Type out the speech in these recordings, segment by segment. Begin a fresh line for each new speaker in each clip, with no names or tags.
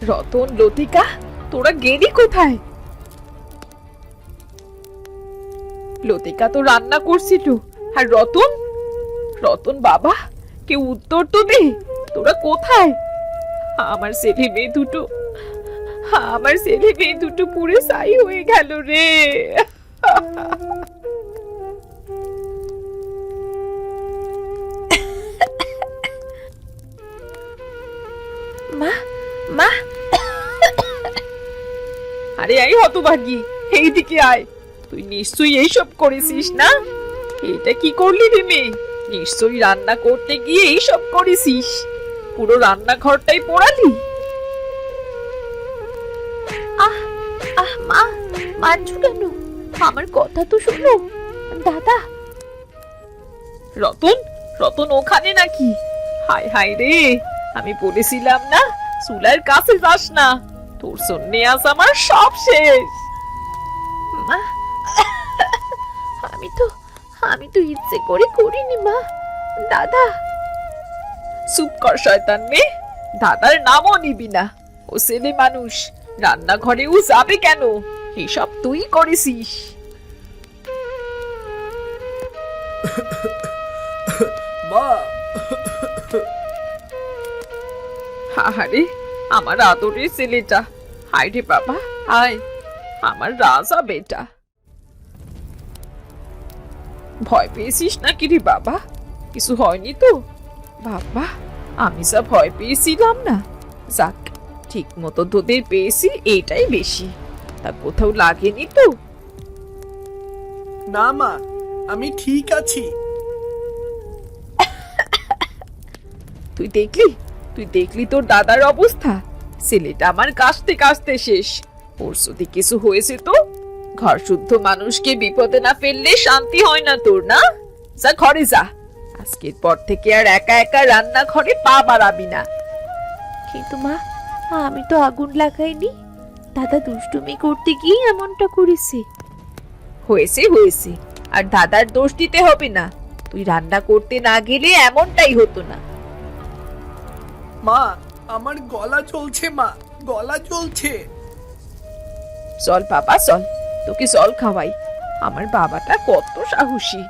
রতন, লতিকা, তোরা গেলি কোথায়? লতিকা তো রান্না করছিল। আর রতন, রতন বাবা, কেউ উত্তর তো দে, তোরা কোথায়? আমার ছেলে মেয়ে দুটো, আমার ছেলে মেয়ে দুটো পুরে ছাই হয়ে গেল রে। মা, মা, আরে এই হতভাগী, এইদিকে আয়। তুই নিশ্চয়ই এইসব করেছিস না? এটা কি করলি রে মেয়ে? নিশ্চয়ই রান্না করতে গিয়ে এইসব করেছিস। পুরো রান্নাঘরটাই পোড়ালি।
আহ আহ মা, মানছো কেন? আমার কথা তো শোনো দাদা।
রতন, রতন ওখানে নাকি? হায় হায় রে, আমি বলেছিলাম না চুলার কাছে যাস না। তোর জন্যে আজ আমার সব শেষ।
মা, আমি তো ইচ্ছে করে করিনি মা। দাদা।
চুপ কর শয়তান মেয়ে, দাদার নামও নিবি না। ও ছেলে মানুষ, রান্নাঘরেও যাবে কেন? এসব তুই করেছিস।
মা,
আহারে, আমার আদরের ছেলেটা। হায় রে বাবা, আয়, আমার রাজা বেটা। ভয় পেয়েছিস নাকি রে বাবা? কিছু হয়নি তো? বাবা, আমি যা ভয় পেয়েছিলাম না। যাক, ঠিক মতো তোদের পেয়েছি, এটাই বেশি। তা কোথাও লাগেনি তো?
না মা, আমি ঠিক আছি।
তুই দেখলি, তুই দেখলি তোর দাদার অবস্থা? ছেলেটা আমার কাশতে কাশতে শেষ। ওর যদি কিছু হয়েছে তো? ঘর শুদ্ধ মানুষকে বিপদে না ফেললে শান্তি হয় না তোর, না? যা ঘরে যা। আজকের পর থেকে আর একা একা রান্নাঘরে পা বাড়াবি না।
কিন্তু মা, আমি তো আগুন লাগাইনি। দাদা দুষ্টুমি করতে গিয়ে এমনটা করেছে।
হয়েছে হয়েছে, আর দাদার দোষ দিতে হবে না। তুই রান্না করতে না গেলে এমনটাই হতো না।
মা, আমার গলা চলছে মা, গলা চলছে।
চল বাবা চল, তোকে জল খাওয়াই। আমার বাবাটা কত সাহসী,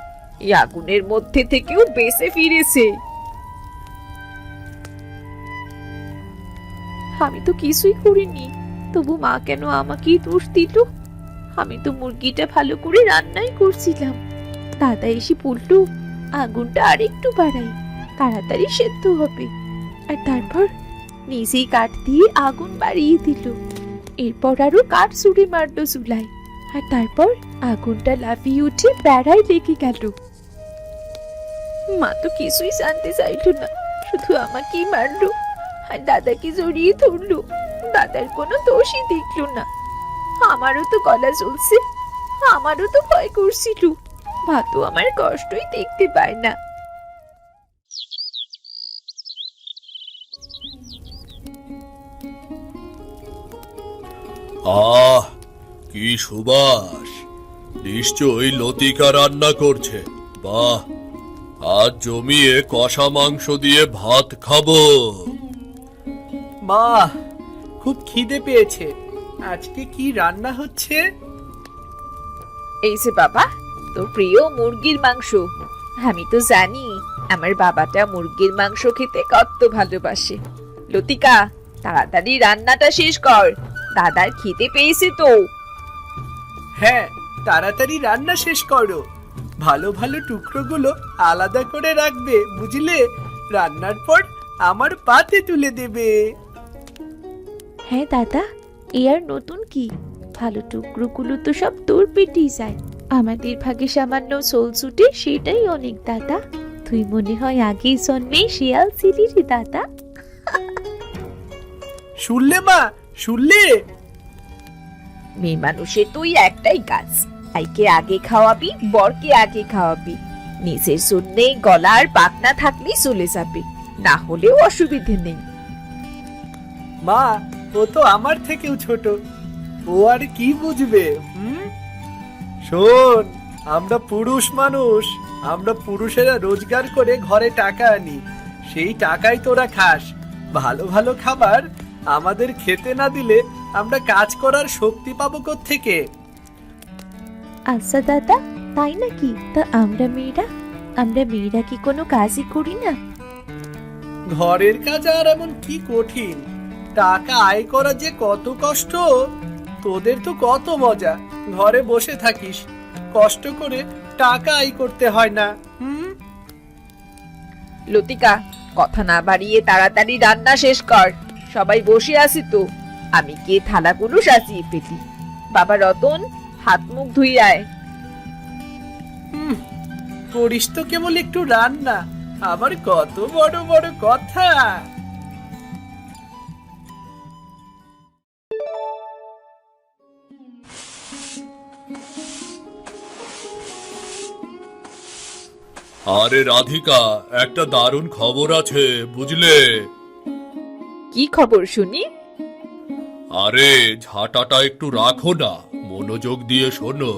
এই আগুনের মধ্যে থেকেও বেঁচে ফিরেছে।
আমি তো কিছুই করিনি, তবু মা কেন আমাকেই দোষ দিল? আমি তো মুরগিটা ভালো করে রান্নাই করছিলাম। দাদা এসে বলল আগুনটা আরেকটু বাড়াই, তাড়াতাড়ি সেদ্ধ হবে। আর তারপর নিজেই কাঠ দিয়ে আগুন বাড়িয়ে দিল। এরপর আরো কাঠ ছুঁড়ে মারলো চুলায়। আর তারপর আগুনটা লাফিয়ে উঠে বেড়ায় লেগে গেল। মা তো কিছুই জানতে চাইলো না, শুধু আমাকেই মারলো আর দাদাকে জড়িয়ে ধরলো। দাদার কোনো দোষই দেখলো না। আমারও তো গলা চলছে, আমারও তো ভয় করছিল। মা তো আমার কষ্টই দেখতে পায় না।
আহ, কি সুবাস! নিশ্চয়ই লতিকা রান্না করছে। বাহ, আজ জমিয়ে কষা মাংস দিয়ে ভাত খাবো।
মা, খুব খিদে পেয়েছে। আজকে কি রান্না হচ্ছে?
এই যে বাবা, তোর প্রিয় মুরগির মাংস। আমি তো জানি আমার বাবাটা মুরগির মাংস খেতে কত ভালোবাসে। লতিকা, তাড়াতাড়ি রান্নাটা শেষ কর, দাদার খিদে পেয়েছে তো।
হ্যাঁ, তাড়াতাড়ি রান্না শেষ করো। ভালো ভালো টুকরোগুলো আলাদা করে রাখবে, বুঝলে? রান্নার পর আমার পাতে তুলে দেবে।
হ্যাঁ দাদা, এ আর নতুন কি? ভালো টুকরোগুলো তো সব তোর পেটেই যায়। আমাদের ভাগে সামান্য সোল ছুটে, সেটাই অনেক দাদা। তুই মনে হয় আগেই জন্মেই শিয়াল ছিলি রে দাদা।
শুনলে মা, শুনলে?
মেয়ে মানুষের তুই একটাই কাজ, আইকে আগে খাওয়াবি, বরকে আগে খাওয়াবি। নিজের জন্যে গলার পাকনা থাকলেই চলে যাবে, না হলেও অসুবিধে নেই।
মা, ও তো আমার থেকেও ছোট, ও আর কি বুঝবে? শোন, আমরা পুরুষ মানুষ, আমরা পুরুষেরা রোজগার করে ঘরে টাকা আনি, সেই টাকাই তোরা খাস। ভালো ভালো খাবার আমাদের খেতে না দিলে আমরা কাজ করার শক্তি পাবো কোত্থেকে?
আচ্ছা দাদা, তাই নাকি? তা আমরা মেয়েরা কি কোনো কাজই করি না?
ঘরের কাজ আর এমন কি কঠিন? টাকা আয় করা যে কত কষ্ট। তোদের তো কত মজা, ঘরে বসে থাকিস, কষ্ট করে টাকা আয় করতে হয় না।
লতিকা, কথা না বাড়িয়ে তাড়াতাড়ি রান্না শেষ কর। সবাই বসে আছি তো, আমি গিয়ে থালাগুলো সাজিয়ে ফেলি। বাবা রতন, হাত মুখ ধুই আয়।
করিস তো কেবল একটু রান্না, আবার কত বড় বড় কথা।
আরে রাধিকা, একটা দারুণ খবর আছে বুঝলে।
কি খবর শুনি?
আরে ঝাঁটাটা একটু রাখো না, মনোযোগ দিয়ে শোনো।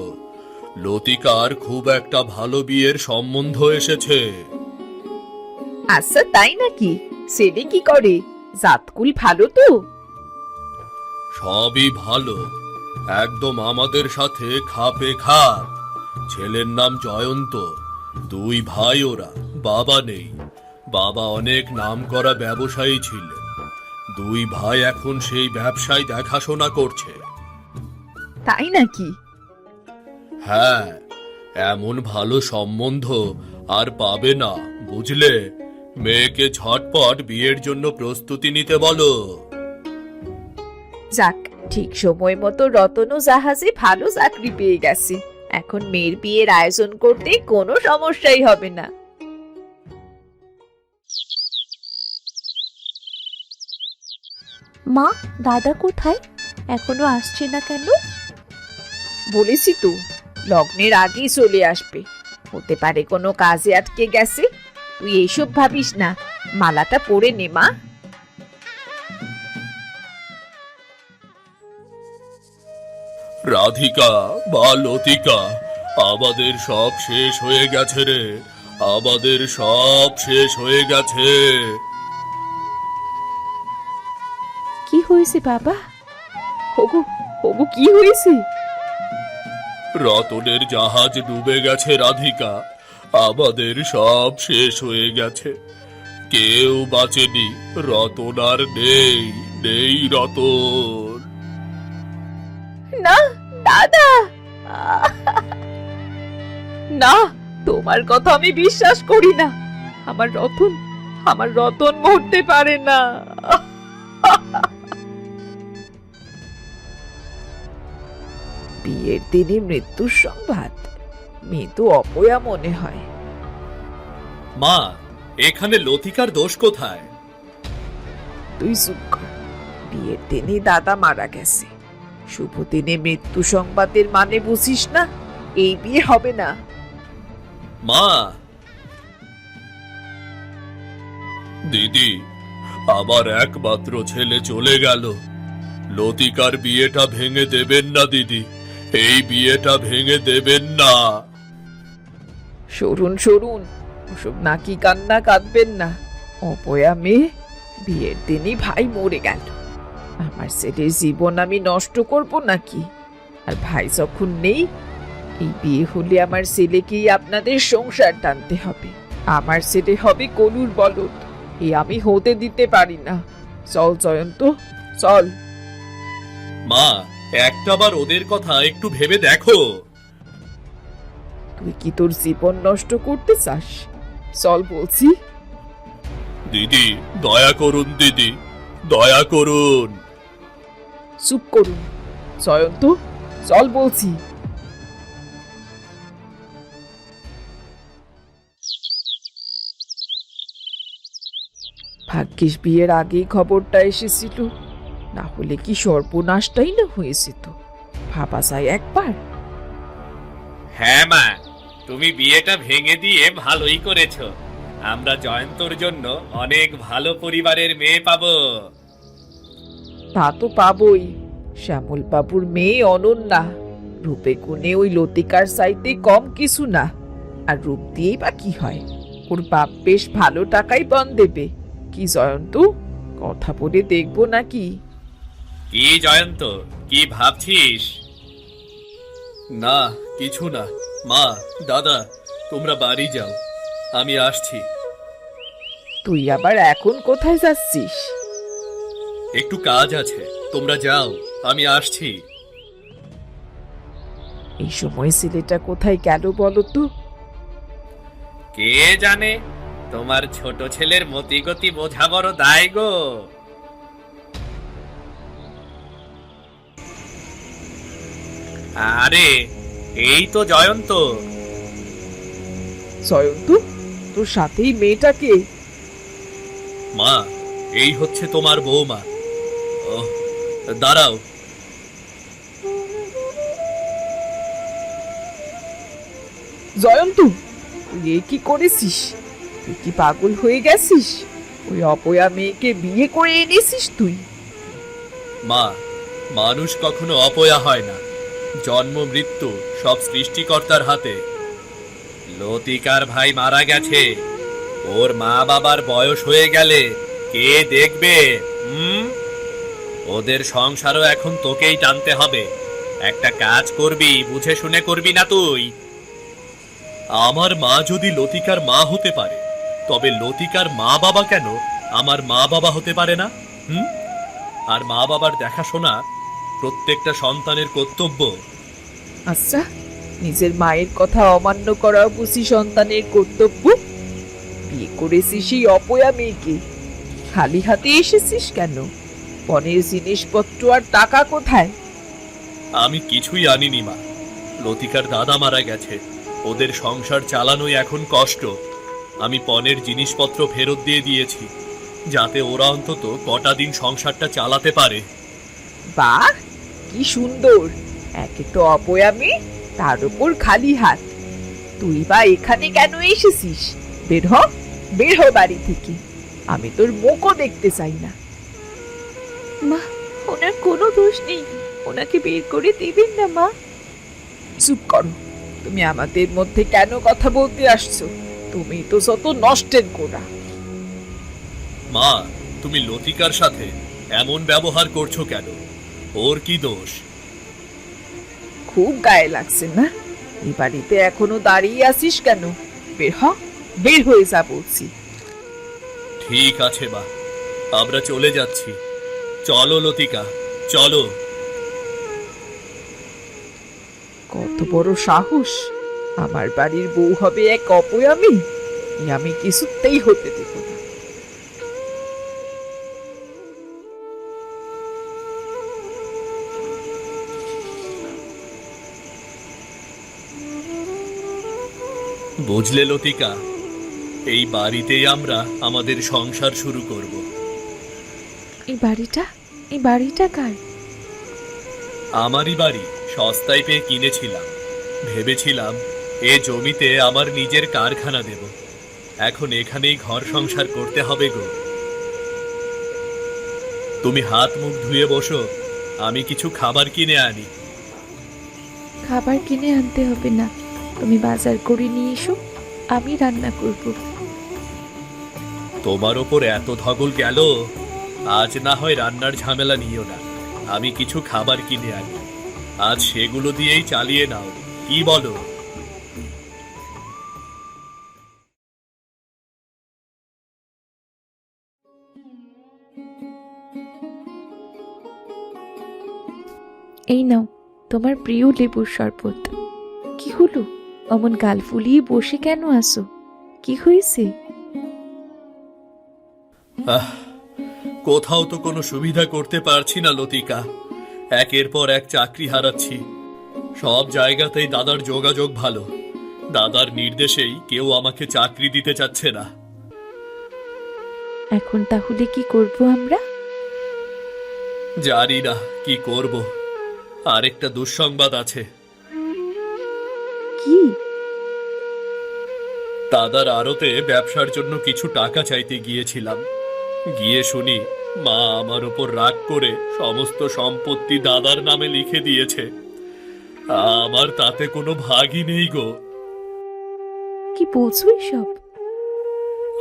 লতিকার খুব একটা ভালো বিয়ের সম্বন্ধ এসেছে।
আচ্ছা, তাই নাকি? ছেলে কি করে? জাতকুল ভালো তো?
সবই ভালো, একদম আমাদের সাথে খাপে খাপ। ছেলের নাম জয়ন্ত, দুই ভাই ওরা, বাবা নেই। বাবা অনেক নামকরা ব্যবসায়ী ছিলেন, দুই ভাই এখন সেই ব্যবসায় দেখাশোনা করছে।
তাই নাকি?
হ্যাঁ, এমন ভালো সম্বন্ধ আর পাবে না বুঝলে। মেয়েকে ঝটপট বিয়ের জন্য প্রস্তুতি নিতে বলো।
যাক, ঠিক সময় মতো রতনও জাহাজে ভালো চাকরি পেয়ে গেছে। এখন মেয়ের বিয়ের আয়োজন করতে কোনো সমস্যাই হবে না।
মা, দাদা কোথায়? এখনো আসছে না কেন?
বলেছি তো, লগ্নের আগেই চলে আসবে। হতে পারে কোনো কাজে আটকে গেছে। তুই এইসব ভাবিস না, মালাটা পরে নে মা।
রাধিকা বা লতিকা, আমাদের সব শেষ হয়ে গেছে রে, আমাদের সব শেষ হয়ে গেছে।
কি হয়েছে বাবা?
ওগো, ওগো, কি হয়েছে?
রতনের জাহাজ ডুবে গেছে রাধিকা, আমাদের সব শেষ হয়ে গেছে, কেউ বাঁচেনি। রতন আর নেই, নেই রতন।
না দাদা, না, তোমার কথা আমি বিশ্বাস করি না। আমার রতন মরতে পারে না। বিয়ের দিনে মৃত্যুর সংবাদ, মেয়ে তো অপয়া মনে হয়।
মা, এখানে লতিকার দোষ কোথায়?
তুই চুপ কর। বিয়ের দিনে দাদা মারা গেছে, শুভ দিনে মৃত্যু সংবাদের মানে বুঝিস না? এই বিয়ে হবে না।
মা, দিদি, আমার একমাত্র ছেলে চলে গেল। লতিকার বিয়েটা ভেঙে দেবেন না দিদি, এই বিয়েটা ভেঙে দেবেন না।
সরুন সরুন, ওসব নাকি কান্না কাঁদবেন না। অপয়া মেয়ে, বিয়ের দিনই ভাই মরে গেল। আমার ছেলের জীবন আমি নষ্ট করব নাকি? আর ভাই যখন নেই, এই বিয়ে হলে আমার ছেলেকেই আপনাদের সংসার টানতে হবে। আমার ছেলে হবে কলুর বলদ, এ আমি হতে দিতে পারি না। চল জয়ন্ত, চল।
মা, একটাবার ওদের কথা একটু ভেবে দেখো।
তুই কি তোর জীবন নষ্ট করতে চাস? চল বলছি।
দিদি, দয়া করুন দিদি, দয়া করুন।
চুপ করুন জয়ন্ত, চল বলছি। ভাগ্যিস বিয়ের আগেই খবরটা এসেছিল, না হলে কি সর্বনাশটাই না হয়েছে। তো ভাবা যায় একবার।
হ্যাঁ মা, তুমি বিয়েটা ভেঙে দিয়ে ভালোই করেছো। আমরা জয়ন্তর জন্য অনেক ভালো পরিবারের মেয়ে পাবো।
তা তো পাবই। শ্যামল বাবুর মেয়ে অনন্যা, রূপে গুণে ওই লতিকার চাইতে কম কিছু না। আর রূপ দিয়েই বা কি হয়, ওর বাপ বেশ ভালো টাকাই পণ দেবে। কি জয়ন্ত, কথা বলে দেখবো নাকি?
কি জয়ন্ত, কি ভাবছিস?
না, কিছু না। মা, দাদা, তোমরা বাড়ি যাও, আমি আসছি।
তুই আবার এখন কোথায় যাচ্ছিস?
একটু কাজ আছে, তোমরা যাও, আমি আসছি।
এই সময় ছেলেটা কোথায় গেল বলো তো?
কে জানে, তোমার ছোট ছেলের মতিগতি বোঝা বড় দায় গো। আরে, এই তো জয়ন্ত।
জয়ন্ত, তোর সাথেই মেয়েটাকে?
মা, এই হচ্ছে তোমার বৌমা। ওহ, দাঁড়াও।
জয়ন্ত, তুই এ কি করেছিস? তুই কি পাগল হয়ে গেছিস? ওই অপয়া মেয়েকে বিয়ে করে এনেছিস তুই?
মা, মানুষ কখনো অপয়া হয় না। জন্ম মৃত্যু সব সৃষ্টিকর্তার হাতে।
লতিকার ভাই মারা গেছে, ওর মা বাবার বয়স হয়ে গেলে কে দেখবে? ওদের সংসারও এখন তোকেই টানতে হবে। একটা কাজ করবি, বুঝে শুনে করবি না তুই?
আমার মা যদি লতিকার মা হতে পারে, তবে লতিকার মা বাবা কেন আমার মা বাবা হতে পারে না? আর মা বাবার দেখাশোনা প্রত্যেকটা সন্তানের কর্তব্য।
আচ্ছা, নিজের মায়ের কথা অমান্য করা বুঝি সন্তানের কর্তব্য? বিয়ে করেছিস এই অপয়া মেয়েকে, খালি হাতে এসেছিস কেন? পনের জিনিসপত্র আর টাকা কোথায়?
আমি কিছুই আনিনি মা। লতিকার দাদা মারা গেছে, ওদের সংসার চালানোই এখন কষ্ট। আমি পনের জিনিসপত্র ফেরত দিয়ে দিয়েছি, যাতে ওরা অন্তত কটা দিন সংসারটা চালাতে পারে।
বাহ, কি সুন্দর! একে তো অপয়া মেয়ে, তার উপর খালি হাত। তুই বা এখানে কেন এসেছিস? বের হ, বের হ বাড়ি থেকে। আমি তোর মুখও দেখতে চাই না।
মা, ওনার কোনো দোষ নেই, ওনাকে বের করে দিবেন না মা।
চুপ করো। তুমি আমাদের মধ্যে কেন কথা বলতে আসছো? তুমি তো যত নষ্টের গোড়া।
মা, তুমি লতিকার সাথে এমন ব্যবহার করছো কেন? ওর কি দোষ?
খুব গায়ে লাগছে না? এই বাড়িতে এখনো দাঁড়িয়ে আছিস কেন? বের হ, বের হয়ে যা বলছি।
ঠিক আছে মা, আমরা চলে যাচ্ছি। চলো লতিকা, চলো।
কত বড় সাহস! আমার বাড়ির বউ হবে এক অপয়া মেয়ে? এ আমি কিছুতেই হতে দেব না।
বুঝলে লতিকা, এই বাড়িতেই আমরা আমাদের সংসার শুরু করব।
এই বাড়িটা কার?
আমারই বাড়ি, সস্তায় পেয়ে কিনেছিলাম। ভেবেছিলাম এ জমিতে আমার নিজের কারখানা দেব। এখন এখানেই ঘর সংসার করতে হবে গো। তুমি হাত মুখ ধুয়ে বসো, আমি কিছু খাবার কিনে আনি।
খাবার কিনে আনতে হবে না, তুমি বাজার করে নিয়ে এসো, আমি রান্না করব।
তোমার ওপর এত ধগল গেল, আজ না হয় রান্নার ঝামেলা নিও না। আমি কিছু খাবার কিনে আনি, আজ সেগুলো দিয়েই চালিয়ে নাও, কি বলো?
এই নাও তোমার প্রিয় লেবুর শরবত। কি হলো, অমন গাল ফুলিয়ে বসে কেন আসো? কি হয়েছে?
কোথাও তো কোনো সুবিধা করতে পারছি না লতিকা। একের পর এক চাকরি হারাচ্ছি। সব জায়গাতেই দাদার যোগাযোগ ভালো, দাদার নির্দেশেই কেউ আমাকে চাকরি দিতে চাচ্ছে না।
এখন তাহলে কি করব আমরা?
জানি না কি করব। আরেকটা দুঃসংবাদ আছে।
কি?
দাদার আড়তে ব্যবসার জন্য কিছু টাকা চাইতে গিয়েছিলাম। গিয়ে শুনি মা আমার উপর রাগ করে সমস্ত সম্পত্তি দাদার নামে লিখে দিয়েছে। আমার তাতে কোনো ভাগই নেই গো।
কি বলছো এসব?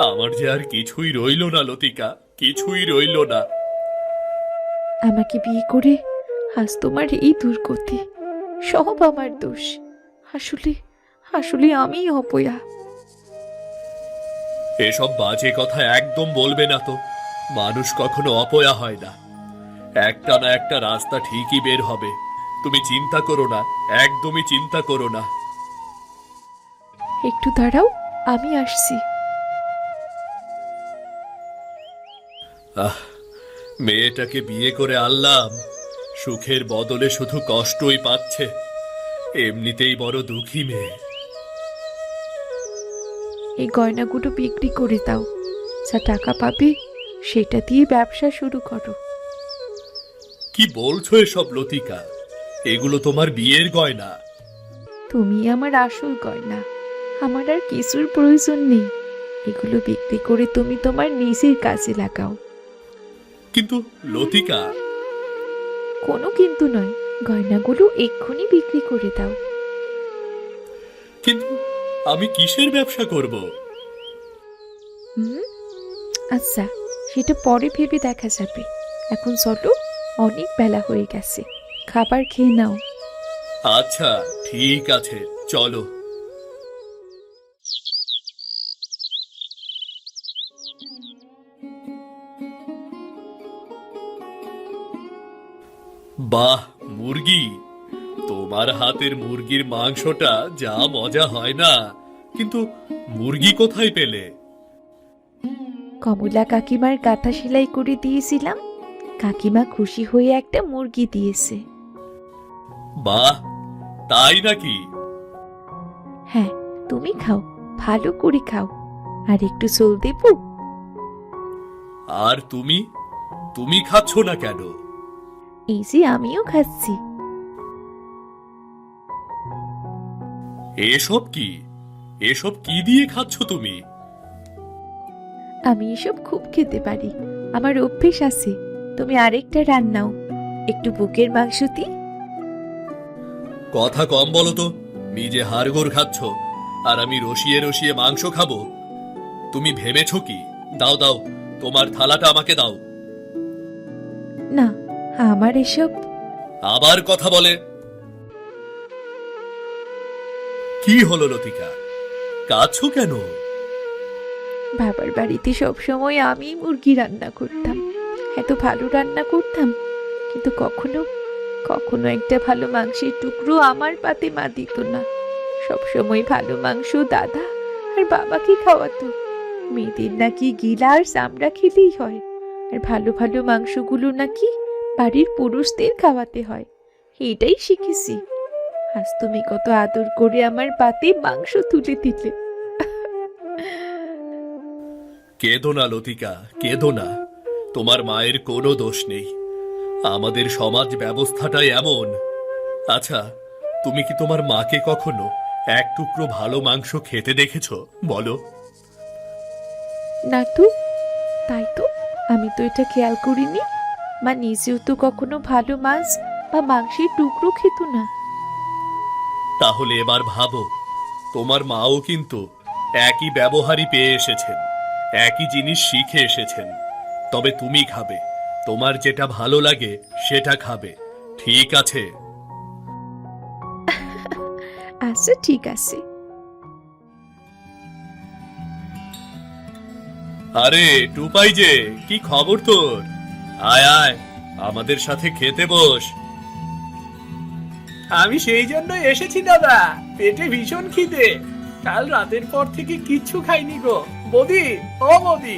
আমার যে আর কিছুই রইল না লতিকা। কিছুই রইলো না।
আমাকে বিয়ে করে আজ তোমার এই দুর্গতি, সব আমার দোষ। আসলে আসলে আমি অপয়া।
এসব বাজে কথা একদম বলবে না তো। মানুষ কখনো অপয়া হয় না। একটা না একটা রাস্তা ঠিকই বের হবে। তুমি চিন্তা করো না, একদমই চিন্তা করো না।
একটু দাঁড়াও, আমি আসছি।
মেয়েটাকে বিয়ে করে আনলাম, সুখের বদলে শুধু কষ্টই পাচ্ছে। এমনিতেই বড় দুঃখী মেয়ে।
এই গয়নাগুলো বিক্রি করে দাও, যা টাকা পাবে সেটা দিয়ে ব্যবসা শুরু করো।
কি বলছো এসব লতিকা? এগুলো তোমার বিয়ের গয়না।
তুমি আমার আসল গয়না, আমার আর কিছুর প্রয়োজন নেই। এগুলো বিক্রি করে তুমি তোমার নিজের কাজে লাগাও।
কিন্তু লতিকা,
কোনো কিন্তু নয়, গয়নাগুলো এক্ষুনি বিক্রি করে দাও।
কিন্তু আমি কিসের ব্যবসা করব?
হুম, আচ্ছা, সেটা পরে ভেবে দেখা যাবে। এখন চলো, অনেক বেলা হয়ে গেছে, খাবার খেয়ে নাও।
আচ্ছা, ঠিক আছে, চলো। বাহ, মুরগি! তোমার হাতের মুরগির মাংসটা যা মজা হয় না। কিন্তু মুরগি কোথায় পেলে?
কমলা কাকিমার কাঁথা সেলাই করে দিয়েছিলাম, কাকিমা খুশি হয়ে একটা মুরগি দিয়েছে।
বাহ, তাই নাকি?
হ্যাঁ, তুমি খাও, ভালো করে খাও। আর একটু চোল দেবো?
আর তুমি তুমি খাচ্ছ না কেন?
এই যে আমিও খাচ্ছি।
এসব কি? এসব কি দিয়ে খাচ্ছ তুমি?
আমি এসব খুব খেতে পারি, আমার অভ্যেস আছে। তুমি আরেকটা রান্নাও, একটু বুকের মাংস দিই।
কথা কম বলো তো। নিজে হাড়গোড় খাচ্ছ, আর আমি রসিয়ে রসিয়ে মাংস খাবো? তুমি ভেবেছ কি? দাও দাও, তোমার থালাটা আমাকে দাও।
না, আমার এসব।
আবার কথা বলে। কি হলো লতিকা, কাঁদছো কেন?
বাবার বাড়িতে সবসময় আমি মুরগি রান্না করতাম, এত ভালো রান্না করতাম, কিন্তু কখনো কখনো একটা ভালো মাংসের টুকরো আমার পাতে মা দিত না। সবসময় ভালো মাংস দাদা আর বাবাকে খাওয়াতো। মেয়েদের নাকি গিলা আর চামড়া খেলেই হয়, আর ভালো ভালো মাংসগুলো নাকি বাড়ির পুরুষদের খাওয়াতে হয়। এটাই শিখেছি। আজ তুমি কত আদর করে আমার পাতে মাংস তুলে দিলে।
কেঁদো না লতিকা, কেঁদো না। তোমার মায়ের কোনো দোষ নেই। আমাদের সমাজ ব্যবস্থাটাই এমন। আচ্ছা, তুমি কি তোমার মাকে কখনো এক টুকরো ভালো মাংস খেতে দেখেছো বলো?
না তো, তাই তো, আমি তো এটা খেয়াল করিনি। মা নিজেও তো কখনো ভালো মাছ বা মাংসের টুকরো খেত না।
তাহলে এবার ভাবো, তোমার মাও কিন্তু একই ব্যবহারই পেয়ে এসেছেন, একই জিনিস শিখে এসেছেন। তবে তুমি খাবে, তোমার যেটা ভালো লাগে সেটা খাবে, ঠিক আছে?
আচ্ছা, ঠিক আছে।
আরে টুপাই যে, কি খবর তোর? আয় আয়, আমাদের সাথে খেতে বস।
আমি সেই জন্য এসেছি দাদা, পেটে ভীষণ খিদে। কাল রাতের পর থেকে কিচ্ছু খাইনি গো। বৌদি, ও বৌদি,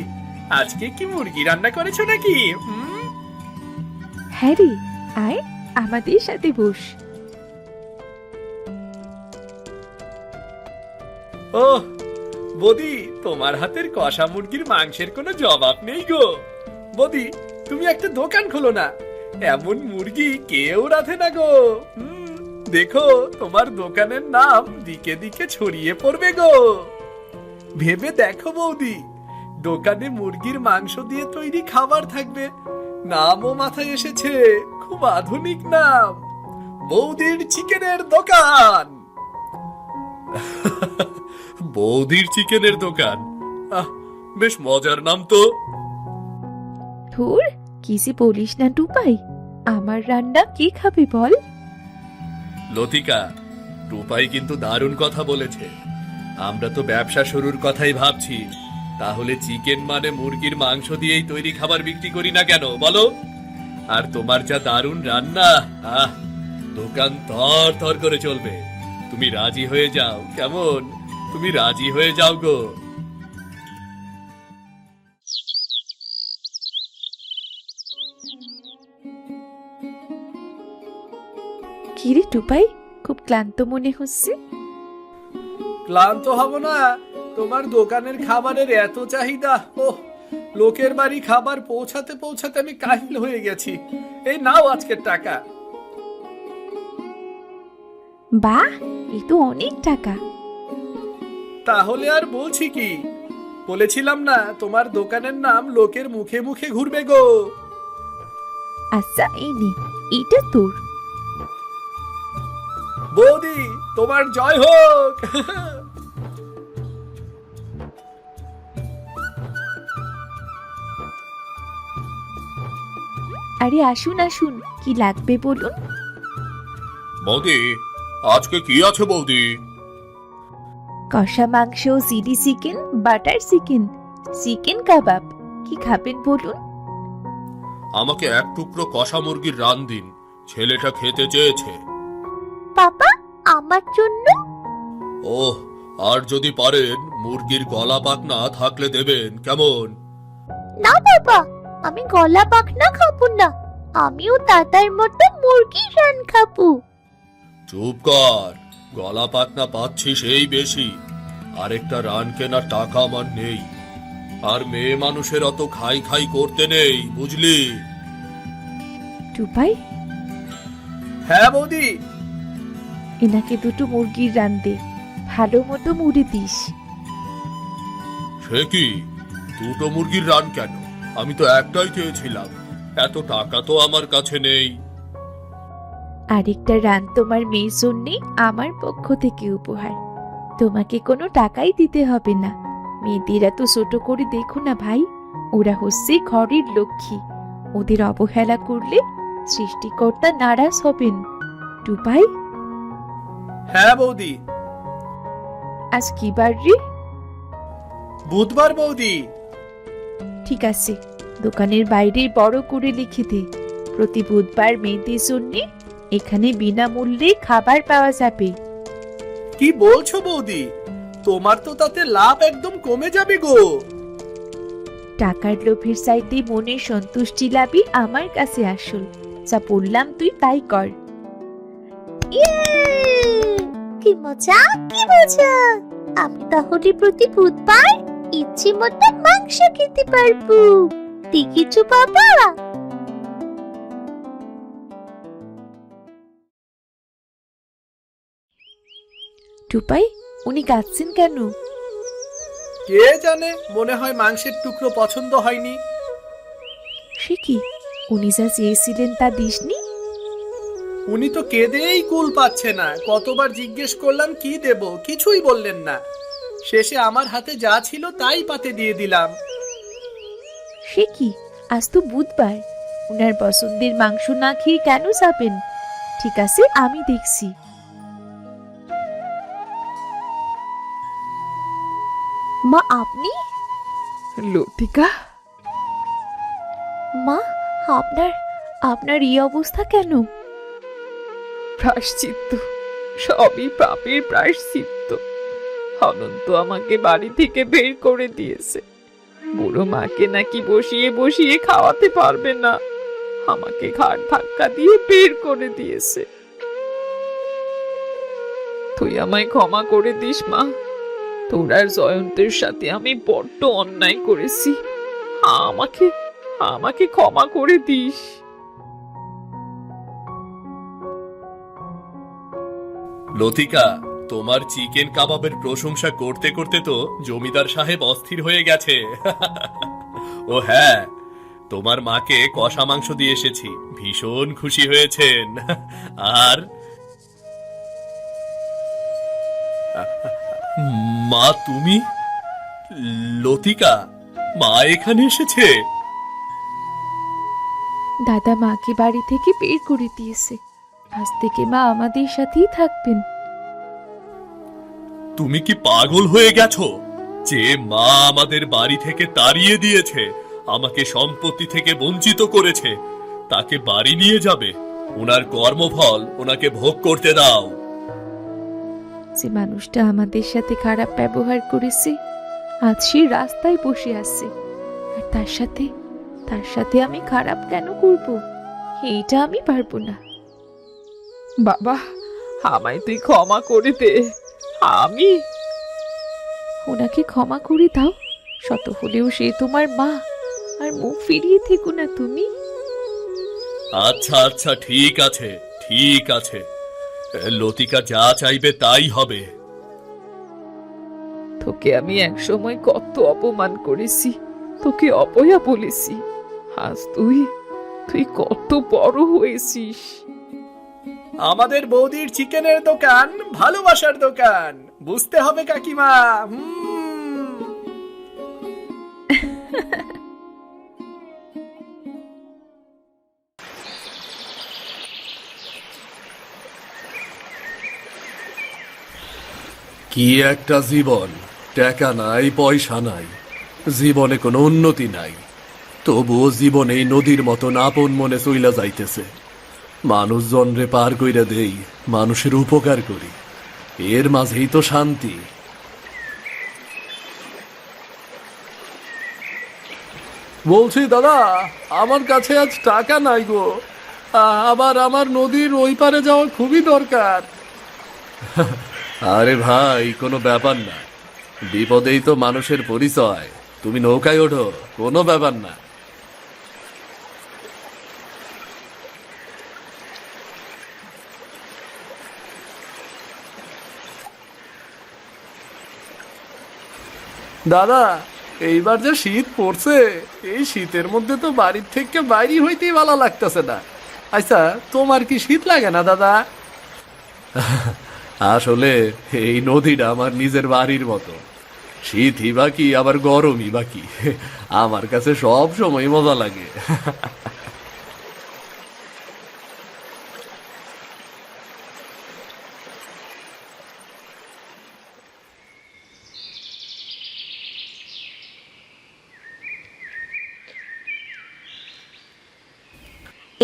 আজকে কি মুরগি রান্না করেছো নাকি?
হ্যাঁ রে, আয় আমাদের সাথে বস।
ও বৌদি, তোমার হাতের কষা মুরগির মাংসের কোনো জবাব নেই গো। বৌদি, তুমি একটা দোকান খোলো না, এমন মুরগি কেউ রাধে না গো। দেখো, তোমার দোকানের নাম দিকে দিকে ছড়িয়ে পড়বে গো। ভেবে দেখো বৌদি, দোকানে মুরগির মাংস দিয়ে তৈরি খাবার থাকবে, নামও মাথায় এসেছে, খুব আধুনিক নাম, বৌদির চিকেনের দোকান।
বৌদির চিকেনের দোকান? আহ, বেশ মজার নাম তো।
ধুর, কি যে বলিস না টুপাই, আমার রান্না কে খাবে বল?
লতিকা, টুপাই কিন্তু দারুণ কথা বলেছে। আমরা তো ব্যবসা শুরুর কথাই ভাবছি। তাহলে চিকেন মানে মুরগির মাংস দিয়েই তৈরি খাবার বিক্রি করি না কেন বলো? আর তোমার যা দারুণ রান্না, আহ, দোকান থর থর করে চলবে। তুমি রাজি হয়ে যাও কেমন? তুমি রাজি হয়ে যাও গো।
কিরে টুপাই, খুব ক্লান্ত মনে হচ্ছে।
ক্লান্ত হব না, তোমার দোকানের খাবারের এত চাহিদা। ওহ, লোকের বাড়ি খাবার পৌঁছাতে পৌঁছাতে আমি কাহিল হয়ে গেছি। এই নাও আজকের টাকা।
বাহ, এ তো অনেক টাকা।
তাহলে আর বলছি কি, বলেছিলাম না তোমার দোকানের নাম লোকের মুখে মুখে ঘুরবে গো।
আচ্ছা এই নে, এটা তোর।
বৌদি, তোমার জয় হোক।
আরে আসুন আসুন, কি লাগবে বলুন।
বৌদি, আজকে কি আছে বৌদি?
কষা মাংস, chilli chicken, butter chicken, chicken kebab, কি খাবেন বলুন।
আমাকে এক টুকরো কষা মুরগির রান দিন, ছেলেটা খেতে চেয়েছে।
বাবা, আমার জন্য?
ওহ, আর যদি পারেন মুরগির গলা পাকনা থাকলে দেবেন কেমন?
না বাবা, আমি গলা পাখনা খাবো না, আমিও দাদার মতো মুরগির রান খাবো।
চুপ কর, গলা পাকনা পাচ্ছি সেই বেশি। আরেকটা রান কেনার টাকা আমার নেই। আর মেয়ে মানুষের অত খাই খাই করতে নেই, বুঝলি?
টুপাই,
হ্যাঁ বৌদি।
এনাকে দুটো মুরগির রান দে, ভালো মতো মুড়ে দিস।
সে কি, দুটো মুরগির রান কেন? আমি তো একটাই চেয়েছিলাম। এত টাকা তো আমার কাছে নেই।
আরেকটা রান তোমার মেয়ের জন্যে আমার পক্ষ থেকে উপহার। তোমাকে কোনো টাকাই দিতে হবে না। মেয়েদের এত ছোট করে দেখো না ভাই, ওরা হচ্ছে ঘরের লক্ষ্মী। ওদের অবহেলা করলে সৃষ্টিকর্তা নারাজ হবেন। টুপাই,
হ্যাঁ বৌদি।
আজ কি বার রে?
বুধবার বৌদি।
ঠিক আছে, দোকানের বাইরে বড় করে লিখে দে, প্রতি বুধবার মেয়েদের জন্য এখানে বিনামূল্যে খাবার পাওয়া যাবে।
কি বলছো বৌদি? তোমার তো তাতে লাভ একদম কমে যাবে গো।
টাকার লোভের চাইতে মনের সন্তুষ্টি লাভই আমার কাছে আসল। যা বললাম তুই তাই কর।
কি মজা, কি মজা! আমি তাহলে প্রতি বুধবার ইচ্ছে মতো মাংস খেতে পারবো। দেখেছো বাবা?
টুপাই, উনি কাঁদছেন কেন?
কে জানে, মনে হয় মাংসের টুকরো পছন্দ হয়নি।
সে কি, উনি যা চেয়েছিলেন তা দিসনি?
উনি তো কেঁদেই কুল পাচ্ছে না। কতবার জিজ্ঞেস করলাম কি দেব, কিছুই বললেন না। শেষে আমার হাতে যা ছিল তাই পাতে দিয়ে দিলাম।
সে কি, আজ তো বুধবার, উনার পছন্দের মাংস না খেয়ে কেন যাবেন? ঠিক আছে, আমি দেখছি।
মা, আপনি?
লতিকা,
মা, আপনার আপনার এই অবস্থা কেন?
প্রায়শ্চিত্ত, সবই পাপের প্রায়শ্চিত্ত। অনন্ত আমাকে বাড়ি থেকে বের করে দিয়েছে। বুড়ো মাকে নাকি বসিয়ে বসিয়ে খাওয়াতে পারবে না, আমাকে ঘাট ধাক্কা দিয়ে বের করে দিয়েছে। তুই আমায় ক্ষমা করে দিস মা। তোর আর জয়ন্তের সাথে আমি বড্ড অন্যায় করেছি। আমাকে আমাকে ক্ষমা করে দিস।
লতিকা, তোমার চিকেন কাবাবের প্রশংসা করতে করতে তো জমিদার সাহেব অস্থির হয়ে গেছে। ও হ্যাঁ, তোমার মাকে কষা মাংস দিয়ে এসেছি, ভীষণ খুশি হয়েছেন। আর মা, তুমি? লতিকা, মা এখানে এসেছে?
দাদা মাকে বাড়ি থেকে বের করে দিয়েছে। আজ থেকে মা আমাদের সাথেই থাকবেন।
তুমি কি পাগল হয়ে গেছো? যে মা আমাদের বাড়ি থেকে তাড়িয়ে দিয়েছে, আমাকে সম্পত্তি থেকে বঞ্চিত করেছে, তাকে বাড়ি নিয়ে যাবে? ওনার কর্মফল ওনাকে ভোগ করতে দাও।
যে মানুষটা আমাদের সাথে খারাপ ব্যবহার করেছে আজ সে রাস্তায় বসে আছে, আর তার সাথে আমি খারাপ কেন করব? এইটা আমি পারবো না।
বাবা, আমায় তুই ক্ষমা করে দে। আমি
ওনাকে ক্ষমা করে দাও। শত হলেও সে তোমার মা, আর মুখ ফিরিয়ে থেকো না তুমি।
আচ্ছা আচ্ছা, ঠিক আছে ঠিক আছে, লতিকা যা চাইবে তাই হবে।
তোকে আমি এক সময় কত অপমান করেছি, তোকে অপয়া বলেছি। আজ তুই কত বড় হয়েছিস।
আমাদের বৌদির চিকেনের দোকান ভালোবাসার দোকান, বুঝতে হবে কাকিমা।
কি একটা জীবন! টাকা নাই, পয়সা নাই, জীবনে কোনো উন্নতি নাই, তবুও জীবন এই নদীর মতন আপন মনে চইলা যাইতেছে। মানুষজন রে পার কইরা দেই, মানুষের উপকার করি, এর মাঝেই তো শান্তি।
বলছি দাদা, আমার কাছে আজ টাকা নাই গো, আবার আমার নদীর ওই পারে যাওয়া খুবই দরকার।
আরে ভাই, কোনো ব্যাপার না, বিপদেই তো মানুষের পরিচয়। তুমি নৌকায় ওঠো, কোনো ব্যাপার না।
দাদা, এইবার যে শীত পড়ছে, এই শীতের মধ্যে তো বাড়ির থেকে বাইরে হইতেই ভালো লাগতেছে না। আচ্ছা, তোমার কি শীত লাগে না দাদা?
আসলে এই নদীটা আমার নিজের বাড়ির মতো, শীতই বাকি আবার গরমই বাকি, আমার কাছে সব সময় মজা লাগে।